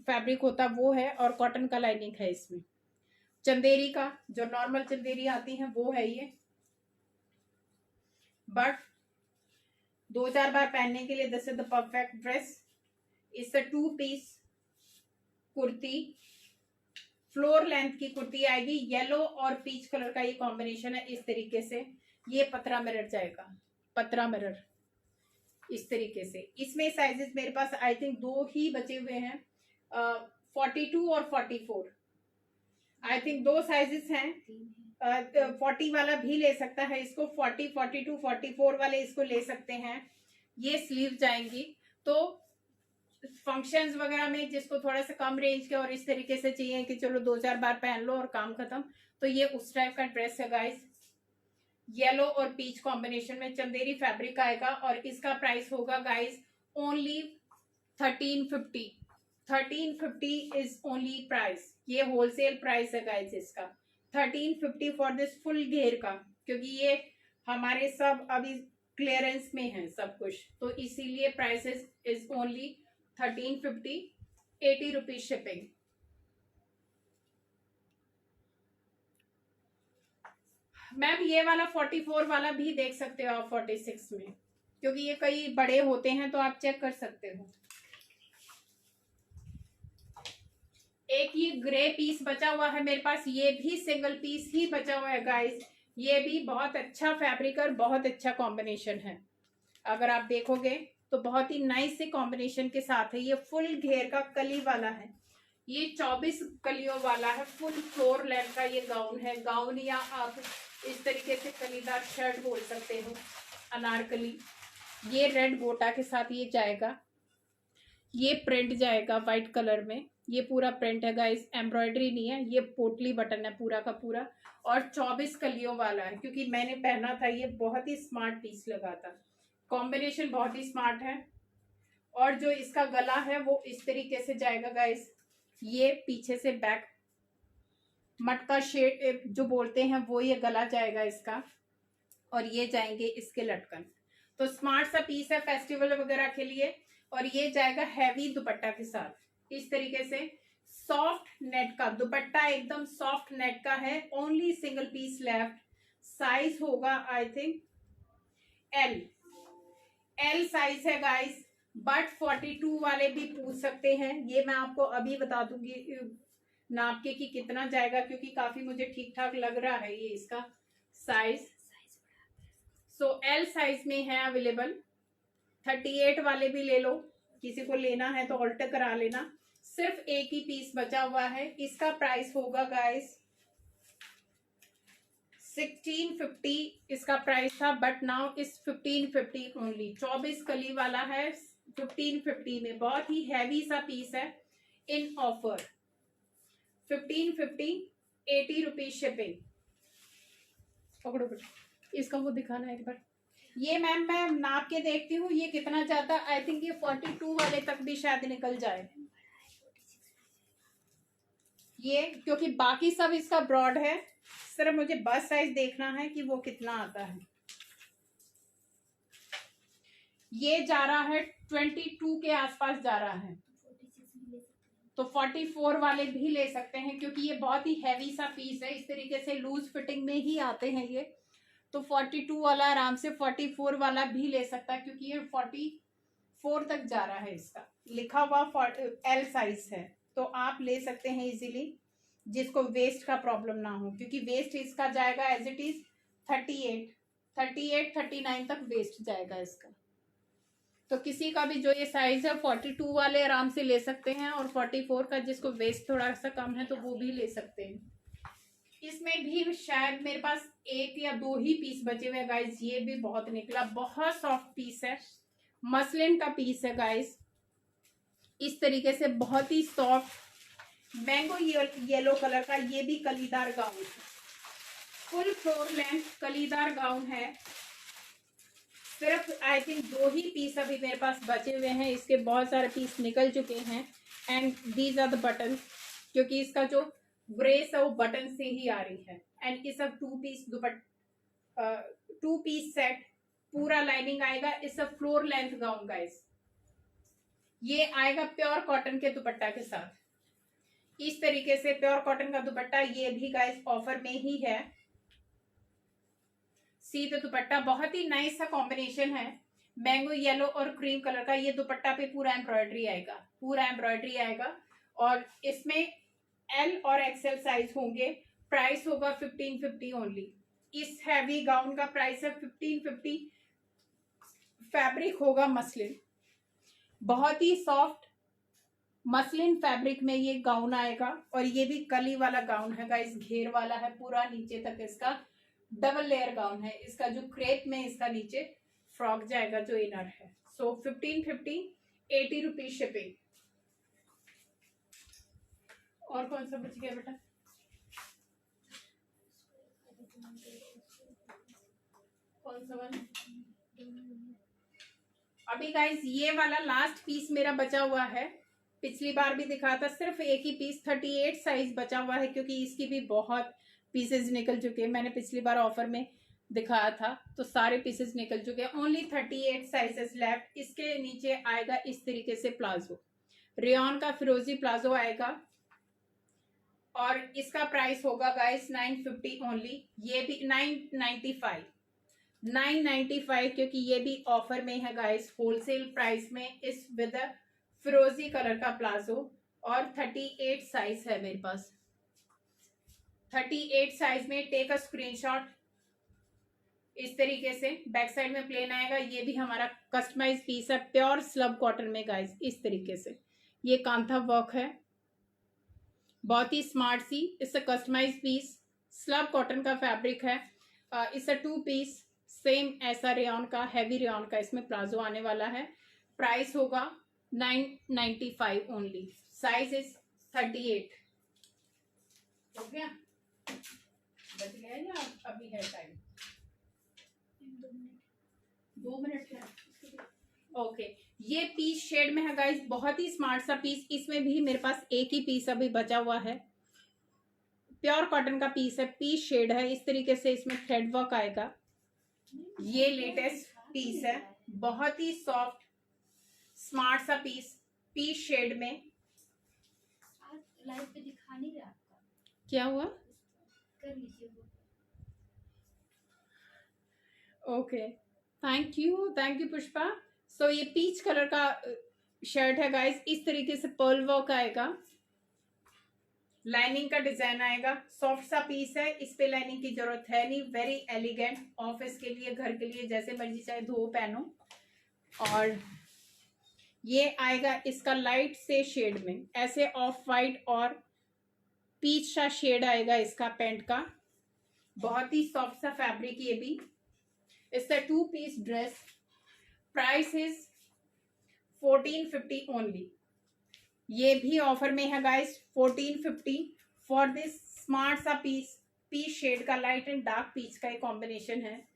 फैब्रिक होता वो है, और कॉटन का लाइनिंग है इसमें। चंदेरी का जो नॉर्मल चंदेरी आती है वो है ये, बट 2-4 बार पहनने के लिए this is the perfect dress. इससे 2 पीस कुर्ती, फ्लोर लेंथ की कुर्ती आएगी। येलो और पीच कलर का ये कॉम्बिनेशन है इस तरीके से। ये पतरा मिरर जाएगा, पतरा मिरर इस तरीके से। इसमें साइजेस मेरे पास आई थिंक 2 ही बचे हुए हैं, 42 और 44। आई थिंक 2 साइजेस हैं, 40 वाला भी ले सकता है इसको, 40, 42, 44 वाले इसको ले सकते हैं। ये स्लीव जाएंगी। तो फंक्शंस वगैरह में जिसको थोड़ा सा कम रेंज के और इस तरीके से चाहिए कि चलो 2-4 बार पहन लो और काम खत्म, तो ये उस टाइप का ड्रेस है गाइस। येलो और पीच कॉम्बिनेशन में चंदेरी फैब्रिक आएगा और इसका प्राइस होगा guys only 1350। 1350 is only price. ये होलसेल प्राइस है गाइस इसका, 1350 फॉर दिस फुल घेर का, क्योंकि ये हमारे सब अभी क्लियरेंस में है सब कुछ, तो इसीलिए prices is only 1350, 80 rupees shipping. Ma'am ये वाला 44 वाला भी देख सकते हो आप 46 में, क्योंकि ये कई बड़े होते हैं तो आप चेक कर सकते हो। एक ये ग्रे पीस बचा हुआ है मेरे पास, ये भी सिंगल पीस ही बचा हुआ है गाइस। ये भी बहुत अच्छा फैब्रिक और बहुत अच्छा कॉम्बिनेशन है, अगर आप देखोगे तो बहुत ही नाइस से कॉम्बिनेशन के साथ है। ये फुल घेर का कली वाला है, ये 24 कलियों वाला है, फुल फ्लोर लेंथ का ये गाउन है। गाउन या आप इस तरीके से कलीदार शर्ट बोल सकते हो, अनारकली। ये रेड गोटा के साथ ये जाएगा, ये प्रिंट जाएगा व्हाइट कलर में। ये पूरा प्रिंट है गाइस, एम्ब्रॉयडरी नहीं है, ये पोटली बटन है पूरा का पूरा, और 24 कलियों वाला है। क्योंकि मैंने पहना था, ये बहुत ही स्मार्ट पीस लगा था, कॉम्बिनेशन बहुत ही स्मार्ट है। और जो इसका गला है वो इस तरीके से जाएगा गाइस, ये पीछे से बैक मटका शेड जो बोलते हैं वो ये गला जाएगा इसका, और ये जाएंगे इसके लटकन। तो स्मार्ट सा पीस है फेस्टिवल वगैरह के लिए। और ये जाएगा हैवी दुपट्टा के साथ इस तरीके से, सॉफ्ट नेट का दुपट्टा, एकदम सॉफ्ट नेट का है। Only single piece left. Size होगा आई थिंक एल साइज है गाइस, बट 42 वाले भी पूछ सकते हैं। ये मैं आपको अभी बता दूंगी नाप के कि कितना जाएगा, क्योंकि काफी मुझे ठीक ठाक लग रहा है ये इसका साइज। सो एल साइज में है अवेलेबल। 38 वाले भी ले लो, किसी को लेना है तो ऑल्टर करा लेना। सिर्फ एक ही पीस बचा हुआ है, इसका प्राइस होगा गाइस 1650 इसका प्राइस था, बट नाउ इस 1550 ओनली। 24 कली वाला है 1550 में, बहुत ही हैवी सा पीस है इन ऑफर। 1550, 80 rupees shipping. पकड़ो बेटा, इसका वो दिखाना है एक बार। ये मैम मैं नाप के देखती हूँ ये कितना जाता है। आई थिंक ये 42 वाले तक भी शायद निकल जाए ये, क्योंकि बाकी सब इसका ब्रॉड है। सिर्फ मुझे बस साइज देखना है कि वो कितना आता है। ये जा रहा है 22 के आसपास जा रहा है, तो 44 वाले भी ले सकते हैं, क्योंकि ये बहुत ही हैवी सा पीस है। इस तरीके से लूज फिटिंग में ही आते हैं ये, तो 42 वाला आराम से 44 वाला भी ले सकता है, क्योंकि ये 44 तक जा रहा है। इसका लिखा हुआ एल साइज है, तो आप ले सकते हैं इजीली, जिसको वेस्ट का प्रॉब्लम ना हो, क्योंकि वेस्ट इसका जाएगा एज इट इज 38, 39 तक वेस्ट जाएगा इसका। तो किसी का भी जो ये साइज है 42 वाले आराम से ले सकते हैं, और 44 का जिसको वेस्ट थोड़ा सा कम है तो वो भी ले सकते हैं। इसमें भी शायद मेरे पास 1 या 2 ही पीस बचे हुए गाइस। ये भी बहुत निकला, बहुत सॉफ्ट पीस है, मसलिन का पीस है गाइस। इस तरीके से बहुत ही सॉफ्ट मैंगो येलो कलर का, ये भी कलीदार गाउन है, फुल फ्लोर लेंथ कलीदार गाउन है। सिर्फ आई थिंक 2 ही पीस अभी मेरे पास बचे हुए हैं, इसके बहुत सारे पीस निकल चुके हैं। And these are the button, क्योंकि इसका जो ग्रेस है वो बटन से ही आ रही है। एंड इस सब 2 पीस सेट, पूरा लाइनिंग आएगा। इस सब फ्लोर लेंथ गाउन गाइस, ये आएगा प्योर कॉटन के दुपट्टा के साथ। इस तरीके से प्योर कॉटन का दुपट्टा, ये भी गाइस ऑफर में ही है। सीधा दुपट्टा, बहुत ही नाइस सा कॉम्बिनेशन है, मैंगो येलो और क्रीम कलर का। ये दुपट्टा पे पूरा एम्ब्रॉयडरी आएगा, पूरा एम्ब्रॉयडरी आएगा। और इसमें एल और एक्सएल साइज होंगे। प्राइस होगा 1550 ओनली। इस हैवी गाउन का प्राइस है 1550। फैब्रिक होगा मसलिन, बहुत ही सॉफ्ट मसलिन फैब्रिक में ये गाउन आएगा और ये भी कली वाला गाउन है गाइस, घेर वाला है पूरा नीचे तक, इसका डबल लेयर गाउन है इसका, जो क्रेप में इसका नीचे फ्रॉक जाएगा जो इनर है। सो 1550, 80 रुपीज शिपिंग। और कौन सा बच गया बेटा? कौन सा वाला? अभी गाइस ये वाला लास्ट पीस मेरा बचा हुआ है, पिछली बार भी दिखा था, सिर्फ एक ही पीस 38 साइज बचा हुआ है क्योंकि इसकी भी बहुत पीसेस निकल चुके हैं। मैंने पिछली बार ऑफर में दिखाया था तो सारे पीसेस निकल चुके हैं। Only 38 sizes left. इसके नीचे आएगा इस तरीके से प्लाजो, रेयन का फिरोजी प्लाजो आएगा और इसका प्राइस होगा गाइस 950 ओनली। ये भी 995, 995 क्योंकि ये भी ऑफर में है गाइस, होलसेल प्राइस में। इस विद फिरोजी कलर का प्लाजो और 38 साइज है मेरे पास। 38 साइज में टेक अ स्क्रीनशॉट। इस तरीके से बैक साइड में प्लेन आएगा। ये भी हमारा कस्टमाइज पीस है प्योर स्लब कॉटन में गाइस। इस तरीके से ये कांथा वर्क है, बहुत ही स्मार्ट सी। इससे कस्टमाइज पीस स्लब कॉटन का फैब्रिक है। इससे 2 पीस सेम ऐसा रेयन का, हैवी रेयन का इसमें प्लाजो आने वाला है। प्राइस होगा 995 ओनली। Size is 38। हो गया? बच गया या अभी है टाइम? 2 मिनट है। ओके ये पीस शेड में है गाइस, बहुत ही स्मार्ट सा पीस। इसमें भी मेरे पास एक ही पीस अभी बचा हुआ है, प्योर कॉटन का पीस है, पीस शेड है। इस तरीके से इसमें थ्रेड वर्क आएगा। ये लेटेस्ट पीस है, बहुत ही सॉफ्ट स्मार्ट सा पीस, पीस शेड में। लाइव पे दिखा नहीं रहा आपका, क्या हुआ? कर लीजिए वो। Okay thank you Pushpa. So ये पीच कलर का शर्ट है गाइस। इस तरीके से पर्ल वर्क आएगा, लाइनिंग का डिजाइन आएगा, सॉफ्ट सा पीस है। इस पे लाइनिंग की जरूरत है नहीं। वेरी एलिगेंट, ऑफिस के लिए, घर के लिए, जैसे मर्जी चाहे धो पहनो। और ये आएगा इसका लाइट से शेड में, ऐसे ऑफ वाइट और पीच सा शेड आएगा इसका पैंट का। बहुत ही सॉफ्ट सा फैब्रिक ये भी। इसका 2 piece dress. Price is 1450 only. ये भी ऑफर में है गाइस, 1450 फॉर दिस स्मार्ट सा पीस। पीच शेड का, लाइट एंड डार्क पीच का एक कॉम्बिनेशन है।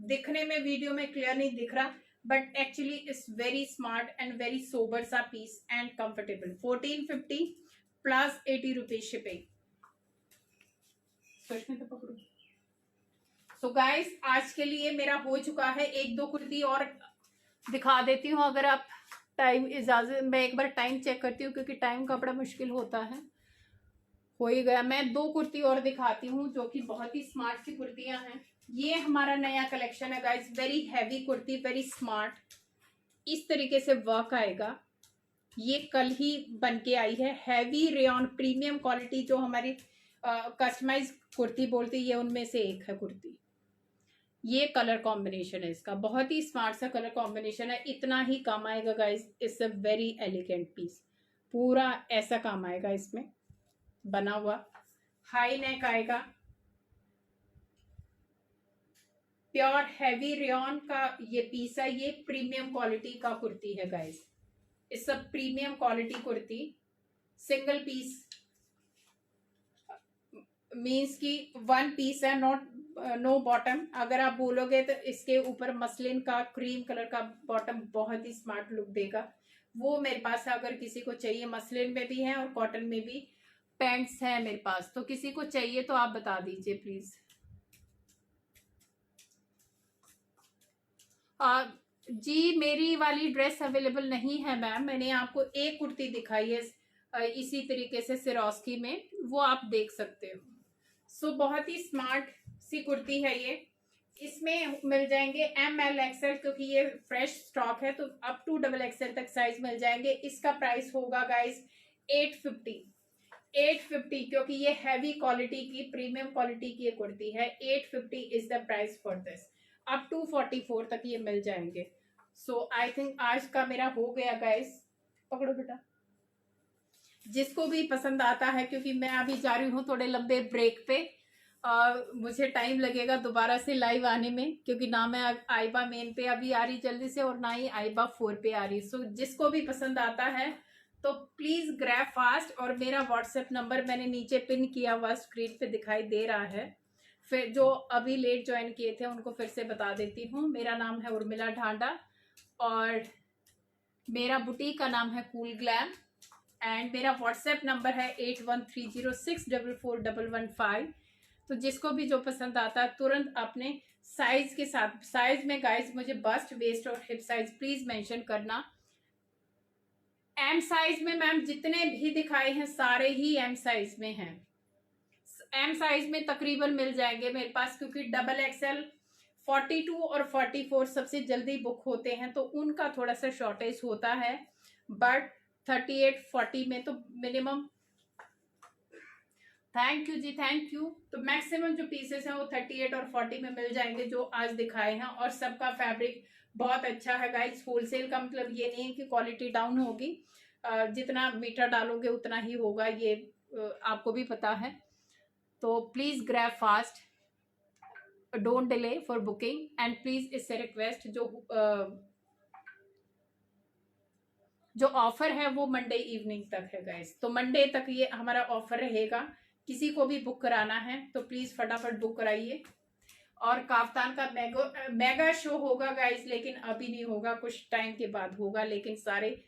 दिखने में वीडियो में क्लियर नहीं दिख रहा but actually it's very smart and very sober सा piece and comfortable. 1450 plus 80 rupees shipping. तो पकड़ो। सो गाइस आज के लिए मेरा हो चुका है। 1-2 कुर्ती और दिखा देती हूँ अगर आप टाइम इजाजत। मैं एक बार टाइम चेक करती हूँ क्योंकि टाइम का बड़ा मुश्किल होता है। हो ही गया। मैं 2 कुर्ती और दिखाती हूँ जो कि बहुत ही स्मार्ट सी कुर्तियां हैं। ये हमारा नया कलेक्शन है guys, very heavy kurti, very smart. इस तरीके से वर्क आएगा। ये कल ही बन के आई है। हैवी रेयन प्रीमियम क्वालिटी जो हमारी कस्टमाइज कुर्ती बोलती है, उनमें से एक है कुर्ती। ये कलर कॉम्बिनेशन है इसका, बहुत ही स्मार्ट सा कलर कॉम्बिनेशन है। इतना ही काम आएगा guys. It's a very elegant piece. पूरा ऐसा काम आएगा इसमें बना हुआ। हाई नेक आएगा, प्योर हैवी रेयन का ये पीस है। ये प्रीमियम क्वालिटी का कुर्ती है guys. It's a premium quality kurti. Single piece means की 1 पीस है, नॉट नो बॉटम। अगर आप बोलोगे तो इसके ऊपर मसलिन का क्रीम कलर का बॉटम बहुत ही स्मार्ट लुक देगा। वो मेरे पास है, अगर किसी को चाहिए। मसलिन में भी है और कॉटन में भी पैंट्स है मेरे पास, तो किसी को चाहिए तो आप बता दीजिए प्लीज। जी मेरी वाली ड्रेस अवेलेबल नहीं है मैम। मैंने आपको एक कुर्ती दिखाई है इसी तरीके से सिरोस्की में, वो आप देख सकते हो। सो बहुत ही स्मार्ट सी कुर्ती है ये। इसमें मिल जाएंगे ML XL, क्योंकि ये फ्रेश स्टॉक है तो अप टू XXL तक साइज मिल जाएंगे। इसका प्राइस होगा गाइस 850, क्योंकि ये हैवी क्वालिटी की, प्रीमियम क्वालिटी की ये कुर्ती है। 850 is the price for this. Up to 44 तक ये मिल जाएंगे। सो आई थिंक आज का मेरा हो गया गाइस। पकड़ो बेटा। जिसको भी पसंद आता है, क्योंकि मैं अभी जा रही हूँ थोड़े लंबे ब्रेक पे, मुझे टाइम लगेगा दोबारा से लाइव आने में, क्योंकि ना मैं आइबा मेन पे अभी आ रही जल्दी से और ना ही आइबा 4 पे आ रही। सो जिसको भी पसंद आता है तो प्लीज ग्रैब फास्ट। और मेरा व्हाट्सएप नंबर मैंने नीचे पिन किया हुआ, स्क्रीन पे दिखाई दे रहा है। फिर जो अभी लेट ज्वाइन किए थे उनको फिर से बता देती हूँ। मेरा नाम है उर्मिला ढांडा और मेरा बुटीक का नाम है कूल ग्लैम एंड मेरा व्हाट्सएप नंबर है 8130644115। तो जिसको भी जो पसंद आता है तुरंत अपने साइज के साथ, साइज में गाइज मुझे बस्ट, वेस्ट और हिप साइज प्लीज मेंशन करना। एम साइज में मैम जितने भी दिखाए हैं सारे ही एम साइज में हैं। एम साइज में तकरीबन मिल जाएंगे मेरे पास, क्योंकि डबल एक्सएल 42 और 44 सबसे जल्दी बुक होते हैं, तो उनका थोड़ा सा शॉर्टेज होता है। बट 38 40 में तो minimum, thank you ji, thank you. तो मैक्सिमम जो पीसेस हैं वो 38 और 40 में मिल जाएंगे जो आज दिखाए हैं। और सबका फैब्रिक बहुत अच्छा है गाइस। होलसेल का मतलब ये नहीं है कि क्वालिटी डाउन होगी, जितना मीटर डालोगे उतना ही होगा, ये आपको भी पता है। तो please grab fast, don't delay for booking and please इससे रिक्वेस्ट, जो ऑफर है वो मंडे इवनिंग तक है गाइस। तो मंडे तक ये हमारा ऑफर रहेगा। किसी को भी बुक कराना है तो प्लीज फटाफट बुक कराइए। और काफ्तान का मेगा शो होगा गाइस, लेकिन अभी नहीं होगा, कुछ टाइम के बाद होगा। लेकिन सारे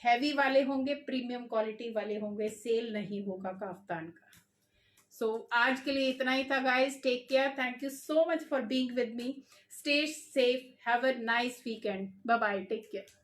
हैवी वाले होंगे, प्रीमियम क्वालिटी वाले होंगे, सेल नहीं होगा काफ्तान का। सो आज के लिए इतना ही था guys. Take care, thank you so much for being with me, stay safe, have a nice weekend, bye bye, take care.